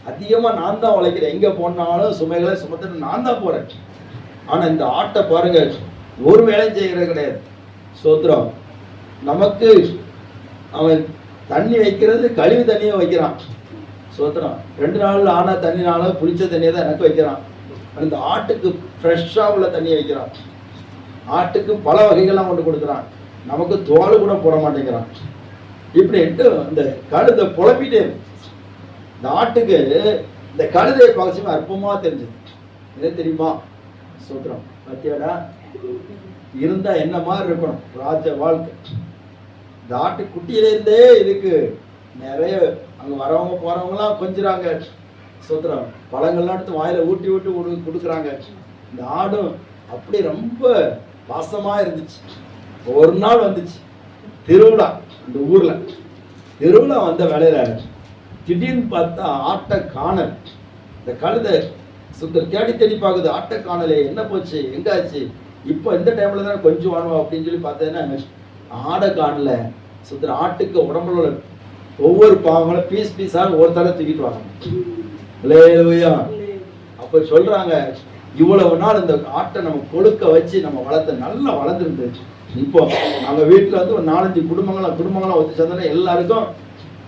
அதிகமா நான் தான் உழைக்கிறேன், எங்க போனாலும் சுமைகளை சுமத்துட்டு நான் தான் போறேன். ஆனா இந்த ஆட்டை பாருங்க, ஒரு வேலையும் செய்யறது கிடையாது. ஸ்தோத்திரம். நமக்கு அவன் தண்ணி வைக்கிறது கழிவு தண்ணியை வைக்கிறான். ஸ்தோத்திரம். 2 நாள் ஆனா தண்ணினால புளிச்ச தண்ணியை தான் எனக்கு வைக்கிறான். அந்த ஆட்டுக்கு ஃப்ரெஷ்ஷா உள்ள தண்ணியை வைக்கிறான். ஆட்டுக்கு பல வகைகள்லாம் கொண்டு கொடுக்குறான். நமக்கு தோல் கூட போட மாட்டேங்கிறான். இப்படின்ட்டு இந்த கழுதை புலம்பிட்டே இருக்கு. இந்த ஆட்டுக்கு இந்த கழுதையை பார்த்து அற்புதமா தெரிஞ்சது. என்ன தெரியுமா? சொல்றோம், பத்தியாடா இருந்தா என்ன மாதிரி இருக்கணும் ராஜ வாழ்க்கை. இந்த ஆட்டு குட்டியில இருந்தே இதுக்கு நிறைய அங்க வரவங்க போறவங்கலாம் கொஞ்சிறாங்க. சொல்றோம். பழங்கள்லாம் எடுத்து வாயில ஊட்டி ஊட்டி கொடுக்குறாங்க. இந்த ஆடும் அப்படி ரொம்ப வாசமா இருந்துச்சு. ஒரு நாள் வந்துச்சு திருவிழா. அந்த ஊர்ல திருவிழா வந்த வேலையில திடீர்னு பார்த்தா ஆட்டை காணல். இந்த கழுதை சுத்தர் தேடி தேடி பார்க்குது, ஆட்டை காணலே, என்ன போச்சு, எங்காச்சு இப்போ இந்த டைம்ல தான் கொஞ்சம் வாங்குவோம் அப்படின்னு சொல்லி பார்த்தீங்கன்னா ஆடை காணல. சுத்தர ஆட்டுக்கு உடம்புல உள்ள ஒவ்வொரு பாவங்களும் பீஸ் பீஸாக ஒரு தலை தூக்கிட்டு வாங்க. அல்லேலூயா. அப்ப சொல்றாங்க, இவ்வளவு நாள் இந்த ஆட்டை நம்ம கொழுக்க வச்சு நம்ம வளர்த்த நல்லா வளர்ந்துருந்துச்சு. இப்போ அவங்க வீட்டுல வந்து ஒரு 4-5 குடும்பங்களாம் ஒத்து சேர்ந்தோன்னா எல்லாருக்கும்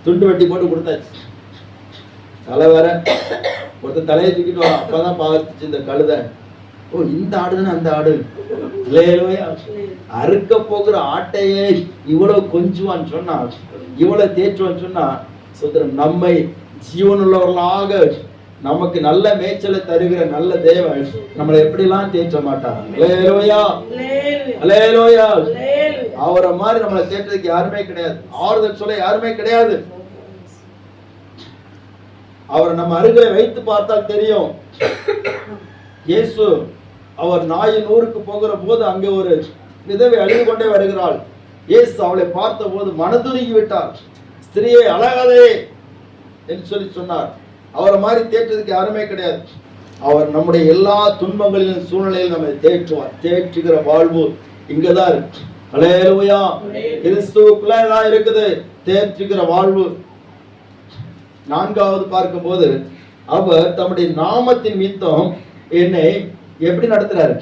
துண்டு வெட்டி போட்டு கொடுத்தாச்சு. தலை வேற ஒருத்தர் தலையை தூக்கிட்டு வரோம். அப்பதான் பார்த்துச்சு இந்த கழுதை, ஓ இந்த ஆடுதானே அந்த ஆடு. அல்லேலூயா. அறுக்க போகிற ஆட்டையே இவ்வளவு கொஞ்சுவான்னு சொன்னா, இவ்வளவு தேற்றுவான்னு சொன்னா, சுதந்திரம் நம்மை ஜீவனுள்ளவர்களாக நமக்கு நல்ல மேய்ச்சலை தருகிற நல்ல தேவன் நம்மளை எப்படிலாம் தேற்ற மாட்டார். அல்லேலூயா. அல்லேலூயா. அவரை மாதிரி நம்மளை தேற்றதுக்கு யாருமே கிடையாது. ஆறுதல் சொல்ல யாருமே கிடையாது. அவரை நம்ம அருகே வைத்து பார்த்தால் தெரியும். இயேசு அவர் நாயின் ஊருக்கு போகிற போது அங்கே ஒரு விதவை அழுது கொண்டே வருகிறாள். இயேசு அவளை பார்த்த போது மனதுருகி விட்டார். ஸ்திரியை அழகாதே என்று சொல்லி சொன்னார். அவரை மாதிரி தேற்றதுக்கு யாருமே கிடையாது. அவர் நம்முடைய எல்லா துன்பங்களிலும் சூழ்நிலையில் நம்மை தேற்றுவார். தேற்றுகிற வாழ்வு இங்கதான் இருக்கு. அல்லேலூயா. கிறிஸ்துவுக்குள்ளதான் இருக்குது தேற்றுகிற வாழ்வு. 4வது பார்க்கும்போது அவர் தம்முடைய நாமத்தின் நிமித்தம் என்னை எப்படி நடத்துறாரு?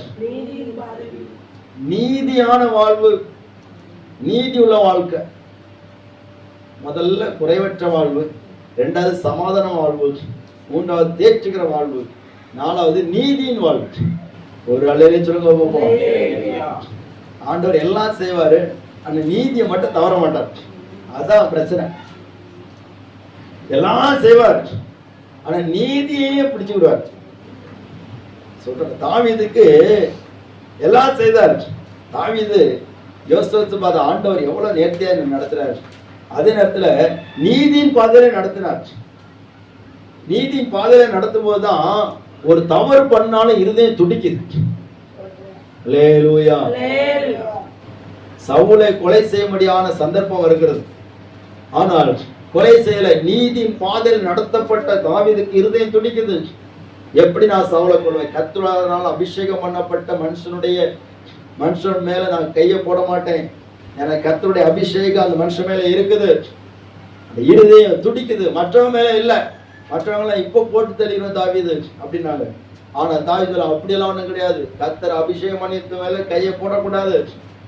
நீதியான வாழ்வு, நீதி உள்ள வாழ்க்கை. முதல்ல குறைவற்ற வாழ்வு, 2வது சமாதான வாழ்வு, 3வது தேற்றுகிற வாழ்வு, 4வது நீதியின் வாழ்வு. ஒரு அலையிலே சொல்லுங்க பார்ப்போம். ஆண்டவர் எல்லாம் செய்வாரு, அந்த நீதியை மட்டும் தவற மாட்டார். அதான் பிரச்சனை. எல்லாம் செய்வார், ஆனா நீதியே பிடிச்சு விடுவார். சொல்ற தாவீதுக்கு எல்லாம் செய்தார். தாவீது யோசித்து பார்த்த ஆண்டவர் எவ்வளவு நேர்த்தியா நடத்துறாரு. அதே நேரத்துல நீதியின் பாதையில நடத்தினார். நீதியின் பாதையில நடத்தும் போதுதான் ஒரு தவறு பண்ணாலும் இருதயம் துடிக்குது. அல்லேலூயா. சவுலை கொலை செய்ய முடியாத சந்தர்ப்பம் வருகிறது. ஆனால் கொலை செய்யல. நீதியின் பாதையில் நடத்தப்பட்ட தாவீதுக்கு இருதயம் துடிக்குது. எப்படி நான் சவுலை கொள்வேன்? கர்த்தரால் அபிஷேகம் பண்ணப்பட்ட மனுஷன் மேல நான் கையை போட மாட்டேன். எனக்கு கர்த்தருடைய அபிஷேகம் அந்த மனுஷன் மேல இருக்குது. அந்த இருதயம் துடிக்குது. மற்றவங்க மேல இல்ல. மற்றவங்க இப்ப போட்டு தள்ளிடுவோம் தாவீது அப்படின்னாங்க. ஆனா தாவீதுல அப்படியெல்லாம் ஒண்ணும் கிடையாது. கர்த்தர் அபிஷேகம் பண்ணிட்டு மேல கையை போடக்கூடாது.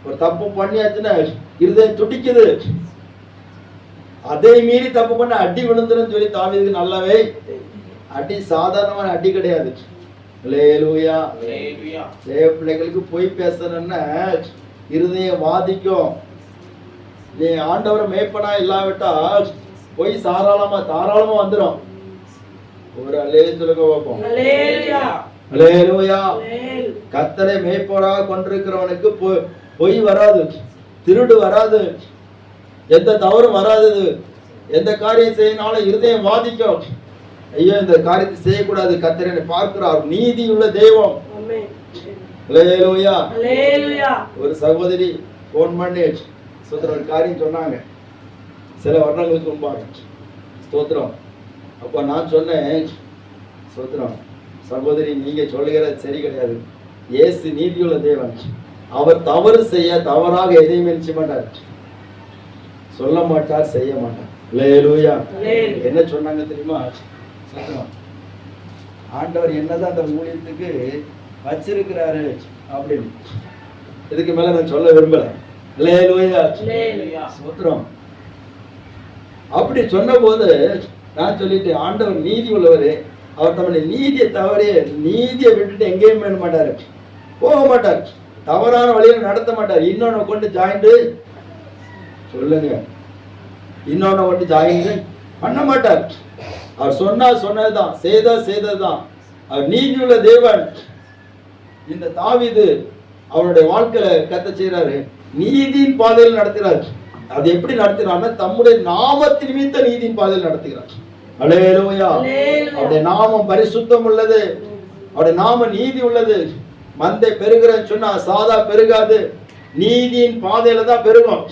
ஒரு தப்பு பண்ணியாச்சுன்னா இருதயம் துடிக்குது. அதை மீறி தப்பு பண்ண அடி விழுந்துரும் சொல்லி தாவீதுக்கு நல்லாவே அடி சாதாரணமான அடி கிடையாது. அல்லேலூயா. தேவ பிள்ளைகளுக்கு போய் பேசணும்னா இருதயம் வாதிக்கும். நீ ஆண்டவரை மேய்ப்பனா இல்லாவிட்டா போய் தாராளமா வந்துடும். ஒரு அல்லேலூயா சொல்லுங்க பார்ப்போம். அல்லேலூயா. கர்த்தரை மேய்ப்பராக கொண்டிருக்கிறவனுக்கு பொய் வராது, திருடு வராது, எந்த தவறும் வராது. எந்த காரியம் செய்யினாலும் இருதயம் வாதிக்கும். ஐயோ இந்த காரியத்தை செய்யக்கூடாது, கர்த்தர் என்னை பார்க்கிறார். நீதி உள்ள தெய்வம். அல்லேலூயா. ஒரு சகோதரி போன் பண்ணி ஒரு காரியம் சொன்னாங்க சில வருடங்களுக்கு முன்பாக. ஸ்தோத்திரம். அப்ப நான் சொன்னேன், ஸ்தோத்திரம் சகோதரி, நீங்க சொல்லுகிறது சரி கிடையாது. இயேசு நீதியுள்ள தேவன். அவர் தவறு செய்ய தவறாக எதையுமே நிச்சய மாட்டார், சொல்ல மாட்டார், செய்ய மாட்டார். அல்லேலூயா. என்ன சொன்னாங்க தெரியுமா? ஆண்டவர் என்னதான் அந்த ஊழியத்துக்கு வச்சிருக்கிறாரு அப்படின்னு. இதுக்கு மேல நான் சொல்ல விரும்பல. அல்லேலூயா. ஸ்தோத்திரம். அப்படி சொன்ன போது நான் சொல்லிட்டு, ஆண்டவர் நீதி உள்ளவர். அவர் தம்முடைய நீதியை தவறே நீதியை விட்டுட்டு எங்கேயும் பண்ண மாட்டாரு, போக மாட்டார், தவறான வழியில நடத்த மாட்டார். இன்னொன்னு கொண்டு ஜாயிண்ட் சொல்லுங்க, இன்னொன்னு கொண்டு ஜாயிண்ட் பண்ண மாட்டார். அவர் சொன்னதுதான், செய்ததுதான். அவர் நீதியுள்ள தேவன். இந்த தாவீது அவருடைய வாழ்க்கையில கத்த செய்யறாரு, நீதியின் பாதையில் நடத்துகிறார். அது எப்படி நடத்துகிறார்னா தம்முடைய நாமத்தின் நிமித்த நீதியின் பாதையில் நடத்துகிறார். அல்லேலூயா. அவருடைய நாமம் பரிசுத்தம் உள்ளது, அவருடைய நாம நீதி உள்ளது. மந்தை பெருகிறன்னு சொன்னா சாதா பெருகாது, நீதியின் பாதையில தான் பெருகும்.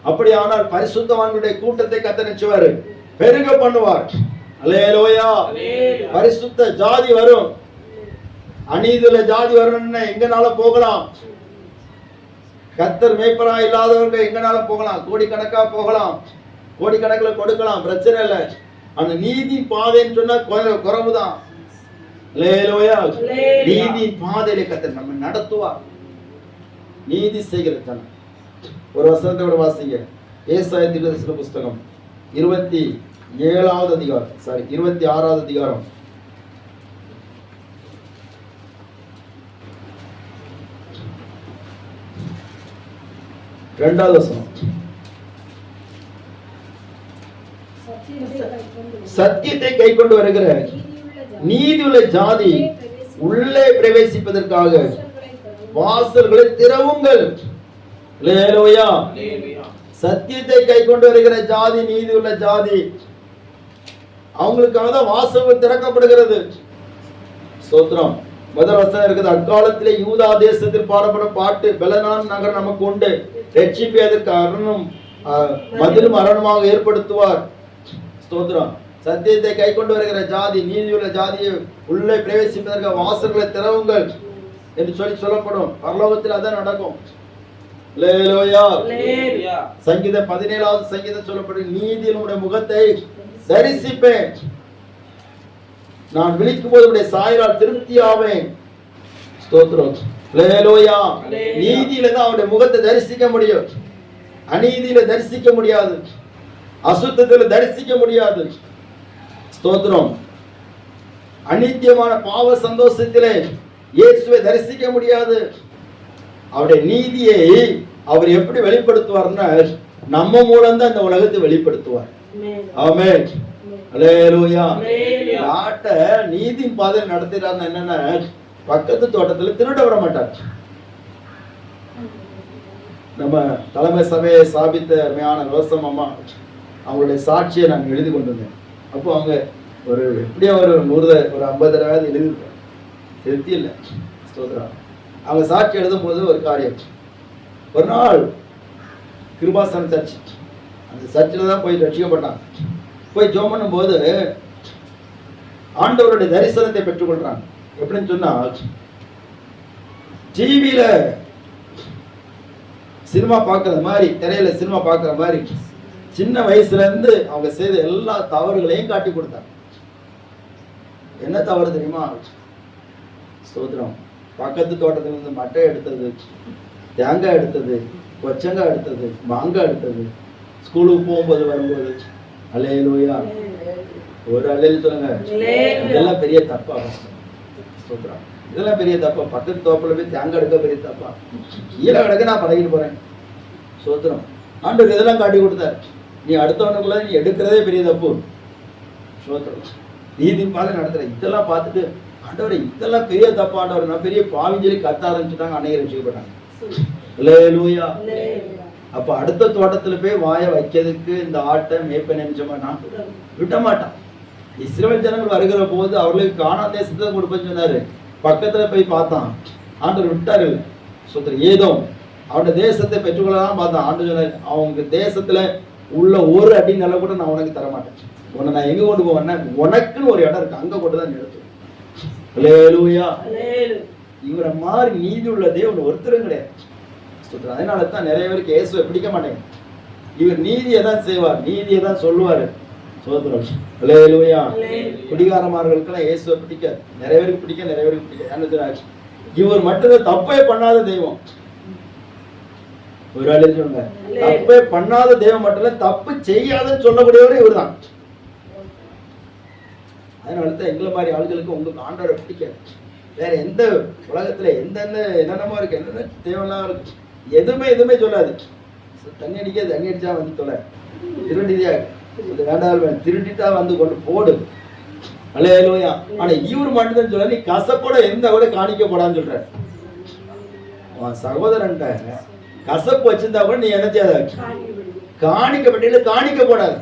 அப்படியானால் பரிசுத்தவான்களுடைய கூட்டத்தை கத்த நினைச்சுவாரு, பெருக பண்ணுவார். அல்லேலூயா. பரிசுத்த ஜாதி வரும். அநீதியுள்ள ஜாதி வரணும்னா எங்கனால போகலாம். கர்த்தர் மேய்ப்பரா இல்லாதவங்க எங்கனால போகலாம், கோடிக்கணக்கா போகலாம், கோடிக்கணக்கில் கொடுக்கலாம், பிரச்சனை இல்லை. அந்த நீதி பாதைன்னு சொன்னா குறைவுதான். நீதி பாதையில கர்த்தர் நம்ம நடத்துவார். நீதி செய்கிற ஜனம். ஒரு வசனத்தோட வாசிங்க. ஏசாயா தீர்க்கதரிசன புஸ்தகம் 26வது அதிகாரம் 2வது வசனம். சத்தியத்தை கை கொண்டு வருகிற நீதியுள்ள ஜாதி உள்ளே பிரவேசிப்பதற்காக வாசல்களை திறவுங்கள். அல்லேலூயா. சத்தியத்தை கை கொண்டு வருகிற ஜாதி, நீதியுள்ள ஜாதி, அவங்களுக்காக தான் வாசல்கள் திறக்கப்படுகிறது. ஸ்தோத்திரம். முதல் வசனம் இருக்குது. அக்காலத்திலே யூதா தேசத்தில் பாடப்படும் பாட்டு, பெலனான் நகர் நமக்கு உண்டு, ரட்சிப்பை அதற்கு அரணும் மதிலும் அரணுமாக ஏற்படுத்துவார். ஸ்தோத்திரம். சத்தியத்தை கை கொண்டு வருகிற ஜாதி, நீதியுள்ள ஜாதியை உள்ளே பிரவேசிப்பதற்கு வாசல்களை திறவுங்கள் என்று சொல்லப்படும். பரலோகத்தில் அதான் நடக்கும். சங்கீதம் 17வது சங்கீதம் சொல்லப்படும், நீதியில் உடைய முகத்தை தரிசிப்பேன், நான் விழிக்கும் போது உடைய சாயலால் திருப்தியாவேன். ஸ்தோத்திரம். நீதியில தான் அவருடைய முகத்தை தரிசிக்க முடியும், அநீதியில தரிசிக்க முடியாது, அசுத்தத்தில் தரிசிக்க முடியாது. ஸ்தோத்திரம். அநித்தியமான பாவ சந்தோஷத்திலே இயேசுவை தரிசிக்க முடியாது. அவருடைய நீதியை அவர் எப்படி வெளிப்படுத்துவார்னா, நம்ம மூலம் தான் இந்த உலகத்தை வெளிப்படுத்துவார். ஆமென். அல்லேலூயா. நாட்ட நீதியின் பாதையில் நடத்துறாருன்னா என்னன்னா, பக்கத்து தோட்டத்தில் திருட விட மாட்டார். நம்ம தலைமை சபையை ஸ்தாபித்த அருமையான ரோசம் அம்மா, அவங்களுடைய சாட்சியை நான் எழுதி கொண்டு வந்தேன். அப்போ அவங்க ஒரு எப்படியும் ஒரு 50 தடவை எழுதி இல்லை. ஸ்தோத்திரம். அவங்க சாட்சி எழுதும் போது ஒரு காரியம், ஒரு நாள் கிருபாசன சர்ச், அந்த சர்ச்சில் தான் போய் ரட்சிக்கப்பட்டாங்க. போய் ஜெபம் பண்ணும் போது ஆண்டவருடைய தரிசனத்தை பெற்றுக்கொள்றாங்க. எப்படின்னு சொன்னா, டிவியில சினிமா பார்க்கற மாதிரி, திரையில சினிமா பார்க்கற மாதிரி சின்ன வயசுல இருந்து அவங்க செய்த எல்லா தவறுகளையும் காட்டி கொடுத்தாங்க. என்ன தவறு தெரியுமா? ஸ்தோத்திரம். பக்கத்து தோட்டத்துல இருந்து மட்டை எடுத்தது, தேங்காய் எடுத்தது, கொச்சங்காய் எடுத்தது, மாங்காய் எடுத்தது, ஸ்கூலுக்கு போகும்போது வரும்போது. அல்லேலூயா. ஒரு அல்லேலூயா சொல்லுங்க. இதெல்லாம் பெரிய தப்பா? ஸ்தோத்திரம். இதெல்லாம் பெரிய தப்பா? பக்கத்து தோப்புல போய் தேங்காய் எடுக்க பெரிய தப்பா? கீழே கிடக்க நான் பழகிட்டு போறேன். ஸ்தோத்திரம். ஆண்டவர் இதெல்லாம் காட்டி கொடுத்தாரு. நீ அடுத்தவனுக்குள்ள நீ எடுக்கிறதே பெரிய தப்பு. ஸ்தோத்திரம். நீதி பாதை நடத்துற இதெல்லாம் பார்த்துட்டு, ஆண்டவரை இதெல்லாம் பெரிய தப்பு ஆண்டவர், நான் பெரிய பாவின்னு சொல்லி கத்த ஆரம்பிச்சுட்டாங்க. அன்னைக்கு ரட்சிக்கப்பட்டாங்க. அல்லேலூயா. அப்ப அடுத்த தோட்டத்துல போய் வாயை வைக்கிறதுக்கு இந்த ஆட்டை மேய்ப்ப நினைச்ச மாட்டான், விட்ட மாட்டான். இஸ்ரவேல் ஜனங்கள் வருகிற போது அவர்களுக்கு கானான் தேசத்தை கொடுப்பேன்னு சொன்னாரு. பக்கத்துல போய் பார்த்தான், ஆண்டவர் விட்டாரு. சொல்ற ஏதோ அவனுடைய தேசத்தை பெற்றுக்கொள்ளலாம் பார்த்தான். ஆண்டு சொன்னாரு, அவங்க தேசத்துல உள்ள ஒரு அடி நில கூட நான் உனக்கு தர மாட்டேன். உன்னை நான் எங்க கொண்டு போவேன்னா, உனக்குன்னு ஒரு இடம் இருக்கு, அங்க கொண்டு தான் நிறுத்துவேன். அல்லேலூயா. இவரை மாதிரி நீதி உள்ள தேவன் ஒருத்தரும் கிடையாது. அதனால தான் நிறைய பேருக்கு இயேசுவை பிடிக்க மாட்டேங்க. இவர் நீதியை தான் செய்வார், நீதியை தான் சொல்லுவாரு. சோதரம். அல்லேலூயா. குடிகாரமார்களுக்கெல்லாம் இயேசுவை பிடிக்காது. நிறைய பேருக்கு பிடிக்க, நிறைய பேருக்கு பிடிக்காது. இவர் மட்டும்தான் தப்பே பண்ணாத தெய்வம். ஒரு ஆளு சொல்லுங்க, தப்பே பண்ணாத தெய்வம் மட்டும் இல்ல, தப்பு செய்யாதுன்னு சொல்லக்கூடியவர் இவர் தான். அதனாலதான் எங்களை மாதிரி ஆளுகளுக்கு உங்களுக்கு ஆண்டவரை பிடிக்காது. வேற எந்த உலகத்துல என்னென்னமோ இருக்கு, என்னென்ன தேவையெல்லாம் இருக்கு, எதுவுமே சொல்லாது. தண்ணி அடிக்க தண்ணி அடிச்சா வந்து தொலை, திருடிதா வேண்டாம், திருடிட்டா வந்து கொண்டு போடு. அல்லேலூயா. ஆனா இவர் மட்டும்தான் சொல்ல, நீ கசப்போட எந்த கூட காணிக்க போடான்னு சொல்ற. சகோதரன்ட்ட கசப்பு வச்சிருந்தா கூட நீ என்ன செய்யாத, காணிக்கப்பட்ட காணிக்க போடாது.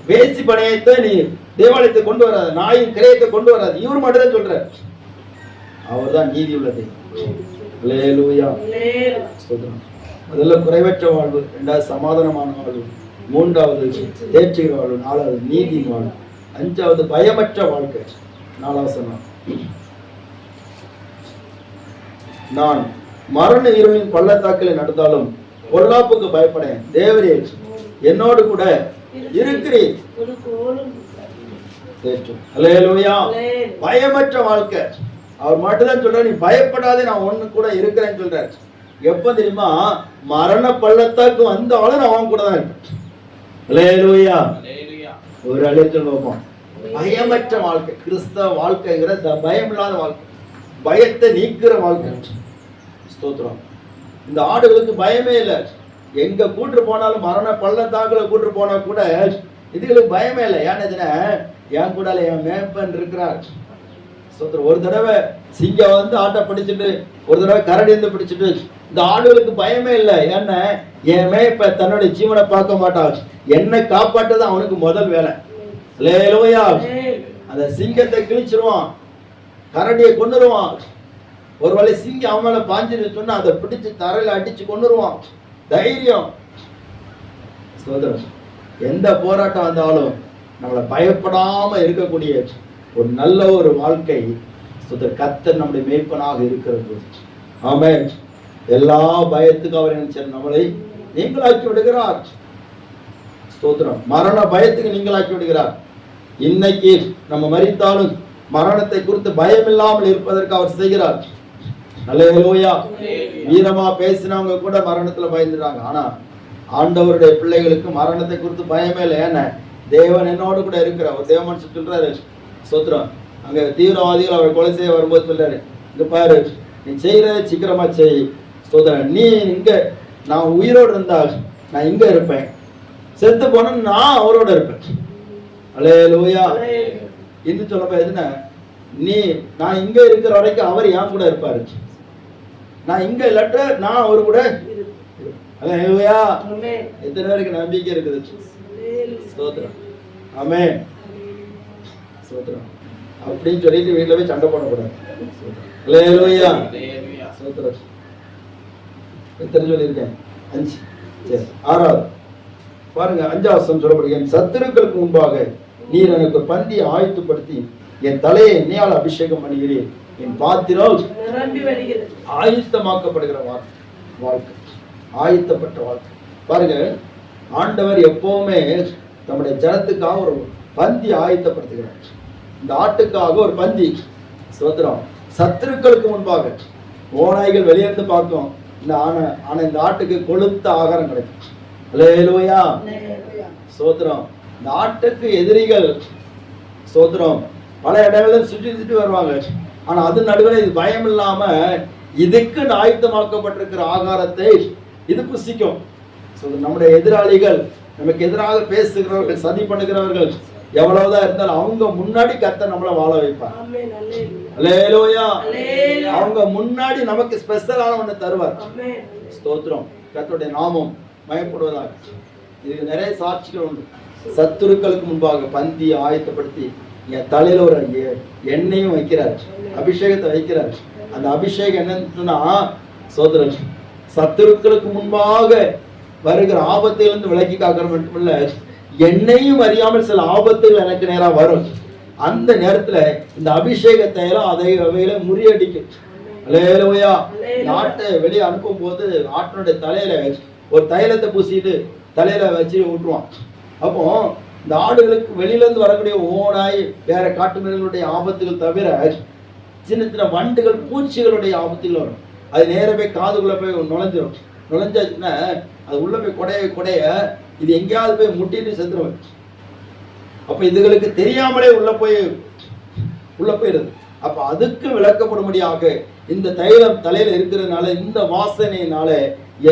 வேசி பணையத்தை நீ தேவாலயத்தை கொண்டு வராது, நாயின் கிரயத்தை கொண்டு வராது. இவர் மட்டும் தான் சொல்ற. அவர் தான் நீதி உள்ளது. அல்லேலூயா. முதல்ல குறைவற்ற வாழ்வு, 2வது சமாதானமான வாழ்வு, 3வது தேர்ச்சிகிற வாழ்வு, 4வது நீதியின் வாழ்வு, 5வது பயமற்ற வாழ்க்கை. 4வது நான் மரண இருளின் பள்ளத்தாக்கில் நடந்தாலும் பொல்லாப்புக்கு பயப்படேன், தேவரே என்னோடு கூட இருக்கிறீர். அல்லேலூயா. பயமற்ற வாழ்க்கை. அவர் மட்டும்தான் சொல்றாரு, நீ பயப்படாதே, நான் ஒண்ணு கூட இருக்கிறேன்னு சொல்றாரு. எப்ப தெரியுமா? மரண பள்ளத்தாக்கு வந்தாலும் நான் அவன் கூட தான் இருப்பேன். அல்லேலூயா. ஒரு அழைத்தல் நோக்கம் பயமற்ற வாழ்க்கை. கிறிஸ்தவ வாழ்க்கைங்கிற பயம் இல்லாத வாழ்க்கை, பயத்தை நீக்கிற வாழ்க்கை. ஸ்தோத்திரம். இந்த ஆடுகளுக்கு பயமே இல்லை. எங்க கூட்டு போனாலும் மரண பள்ளத்தாக்குல கூட்டு போனா கூட இதுகளுக்கு பயமே இல்லை. ஏன்னா என் கூட என் மேப்பன் இருக்கிறார். ஸ்தோத்திரம். ஒரு தடவை சிங்கம் வந்து ஆட்டை பிடிச்சிட்டு, ஒரு தடவை கரடி வந்து பிடிச்சிட்டு, இந்த ஆடுகளுக்கு பயமே இல்லை. ஏன்னா என் மேய்ப்ப தன்னுடைய ஜீவனை பார்க்க மாட்டான், என்னை காப்பாற்றுதான் அவனுக்கு முதல் வேலை. அல்லேலூயா. அந்த சிங்கத்தை கிழிச்சிருவான், கரடியை கொன்னுருவான். ஒருவேளை சிங்கம் அவன் மேல பாஞ்சிட்டு சொன்னா அதை பிடிச்சு தரையில அடிச்சு கொன்னுருவான். தைரியம். சோதரன், எந்த போராட்டம் வந்தாலும் நம்மளை பயப்படாம இருக்கக்கூடிய ஒரு நல்ல ஒரு வாழ்க்கை கர்த்தர் நம்முடைய மேய்ப்பனாக இருக்கிறது. ஆமென். எல்லா பயத்துக்கும் அவர் நினைச்சார், நம்மளை நீங்களாக்கி விடுகிறார். ஸ்தோத்திரம். மரண பயத்துக்கு நீங்களாக்கி விடுகிறார். இன்னைக்கு நம்ம மரித்தாலும் மரணத்தை குறித்து பயம் இல்லாமல் இருப்பதற்கு அவர் செய்கிறார். அல்லேலூயா. வீரமா பேசினவங்க கூட மரணத்துல பயந்துறாங்க. ஆனா ஆண்டவருடைய பிள்ளைகளுக்கு மரணத்தை குறித்து பயமே இல்லை. ஏன்னா தேவன் என்னோடு கூட இருக்கிற ஒரு தேவ மனுஷன் சொல்றாரு. ஸ்தோத்திரம். அங்க தீவிரவாதிகள் அவர் கொலை செய்ய வரும்போது சொல்றாரு, இங்க பாரு, நீ செய்யறத சீக்கிரமா செய். ஸ்தோத்திரம். நீ இங்க, நான் உயிரோடு இருந்தா நான் இங்க இருப்பேன், செத்து போன நான் அவரோட இருப்பேன். அல்லேலூயா. இன்னும் சொல்ல எதுனா, நீ நான் இங்க இருக்கிற வரைக்கும் அவர் என் கூட இருப்பாரு, நான் இங்க இல்லாட்ட நான் அவரு கூட. அல்லேலூயா. எத்தனை பேருக்கு நம்பிக்கை இருக்குது? ஸ்தோத்திரம். ஆமென். ஸ்தோத்திரம். அப்படின்னு சொல்லிட்டு வீட்டுல போய் சண்டை போடக்கூடாது. அல்லேலூயா. ஸ்தோத்திரம். எத்தனை சொல்லியிருக்கேன்? 5. சரி, 6வது பாருங்க. 5வது வசனம் சொல்லப்படுகிறேன், சத்துருக்களுக்கு முன்பாக நீர் எனக்கு பந்தியை ஆயத்தப்படுத்தி என் தலையை எண்ணெயால் அபிஷேகம் பண்ணுகிறேன், என் பாத்திரம் ஆயத்தமாக்கப்படுகிற வாழ்க்கை, ஆயத்தப்பட்ட வாழ்க்கை. பாருங்க, ஆண்டவர் எப்பவுமே நம்முடைய ஜனத்துக்காக ஒரு பந்தி ஆயத்தப்படுத்துகிறார். இந்த ஆட்டுக்காக ஒரு பந்தி. ஸ்தோத்திரம். சத்துருக்களுக்கு முன்பாக ஓநாய்கள் வெளியிருந்து பார்க்கும், ஆனா இந்த ஆட்டுக்கு கொழுத்த ஆகாரம் கிடைக்கும். அல்லேலூயா. ஸ்தோத்திரம். இந்த ஆட்டுக்கு எதிரிகள் ஸ்தோத்திரம் பல இடங்களில் சுற்றி வருவாங்க. ஆனா அது நடுவில் இது பயம் இல்லாம இதுக்கு ஆயத்தமாக்கப்பட்டிருக்கிற ஆகாரத்தை இது புசிக்கும். நம்முடைய எதிராளிகள், நமக்கு எதிராக பேசுகிறவர்கள், சதி பண்ணுகிறவர்கள் எவ்வளவுதான் இருந்தாலும் அவங்க முன்னாடி கர்த்தர் நம்மளை வாழ வைப்பார். அல்லேலூயா. அவங்க முன்னாடி நமக்கு ஸ்பெஷலான ஒண்ணு தருவார். ஸ்தோத்திரம். கர்த்தருடைய நாமம் மயப்படுவதாக. இதுக்கு நிறைய சாட்சிகள் உண்டு. சத்துருக்களுக்கு முன்பாக பந்தி ஆயத்தப்படுத்தி என் தலையில ஒரு எண்ணெயும் வைக்கிறார், அபிஷேகத்தை வைக்கிறார். அந்த அபிஷேகம் என்னன்னு சொன்னா, சோதரன், சத்துருக்களுக்கு முன்பாக வருகிற ஆபத்திலிருந்து விலக்கி காக்கிற மட்டுமில்ல, என்னையும் அறியாமல் சில ஆபத்துகள் எனக்கு நேரா வரும். அந்த நேரத்துல இந்த அபிஷேகத்தை எல்லாம் அவைகளை முறியடிக்கும். அல்லேலூயா. ஆட்டை வெளியே அனுப்பும் போது ஆட்டினுடைய தலையில ஒரு தைலத்தை பூசிட்டு தலையில வச்சு விட்டுருவான். அப்போ இந்த ஆடுகளுக்கு வெளியில இருந்து வரக்கூடிய ஓனாய், வேற காட்டு மிருகங்களுடைய ஆபத்துகள் தவிர சின்ன சின்ன வண்டுகள், பூச்சிகளுடைய ஆபத்துகள் வரும். அது நேர போய் காதுக்குள்ள போய் நுழைஞ்சிடும். நுழைஞ்சாச்சுன்னா அது உள்ள போய் குடைய இது எங்கேயாவது போய் முட்டிட்டு செத்துருவேன். அப்ப இதுகளுக்கு தெரியாமலே உள்ள போயிடுது. அப்ப அதுக்கு விளக்கப்படும்படியாக இந்த தைலம் தலையில இருக்கிறதுனால, இந்த வாசனையினால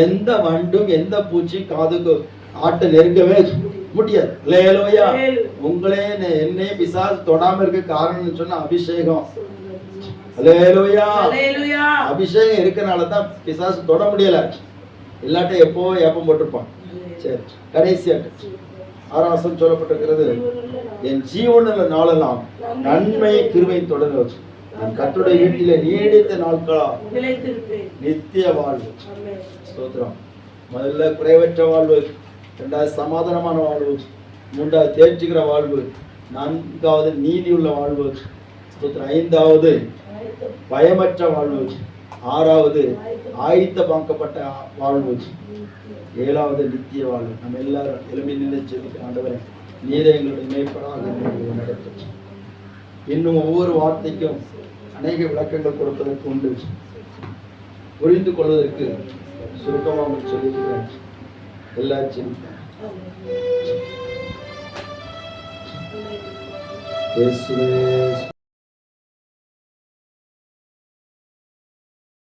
எந்த வண்டும் எந்த பூச்சி காதுக்கு ஆட்டை நெருங்கவே முடியாது. அல்லேலூயா. உங்களே என்னையே பிசாசு தொடாம இருக்க காரணம்னு சொன்ன அபிஷேகம். அல்லேலூயா. அபிஷேகம் இருக்கனாலதான் பிசாசு தொட முடியல. இல்லாட்ட எப்போ ஏப்பம் போட்டிருப்பான். சரி, கடைசியா 6ஆம் வசனம் சொல்லப்பட்டிருக்கிறது, என் ஜீவனுள்ள நாளெல்லாம் நன்மை கிருபை தொடர கர்த்தருடைய வீட்டிலே நீடித்த நாட்களா நித்திய வாழ்வு. ஸ்தோத்திரம். முதல்ல குறைவற்ற வாழ்வு, 2வது சமாதானமான வாழ்வு, 3வது தேர்ச்சிக்கிற வாழ்வு, 4வது நீதியுள்ள வாழ்வு, ஸ்தோத்திரம், 5வது பயமற்ற வாழ்வு, ஆறாவது ஆயத்தமாக்கப்பட்ட வாழ்வு, ஏழாவது நித்திய வாழ்வு. நம்ம எல்லாரும் எழுப்பி நின்று ஜெபிக்கிற ஆண்டவரே, நீரே எங்களுடைய மேய்ப்பராக எங்களை நடத்தும். இன்னும் ஒவ்வொரு வார்த்தைக்கும் அநேக விளக்கங்கள் கொடுப்பதற்கு உண்டு. புரிந்து கொள்வதற்கு சுருக்கமாக சொல்லியிருக்கிறேன். எல்லாரும் இயேசுவே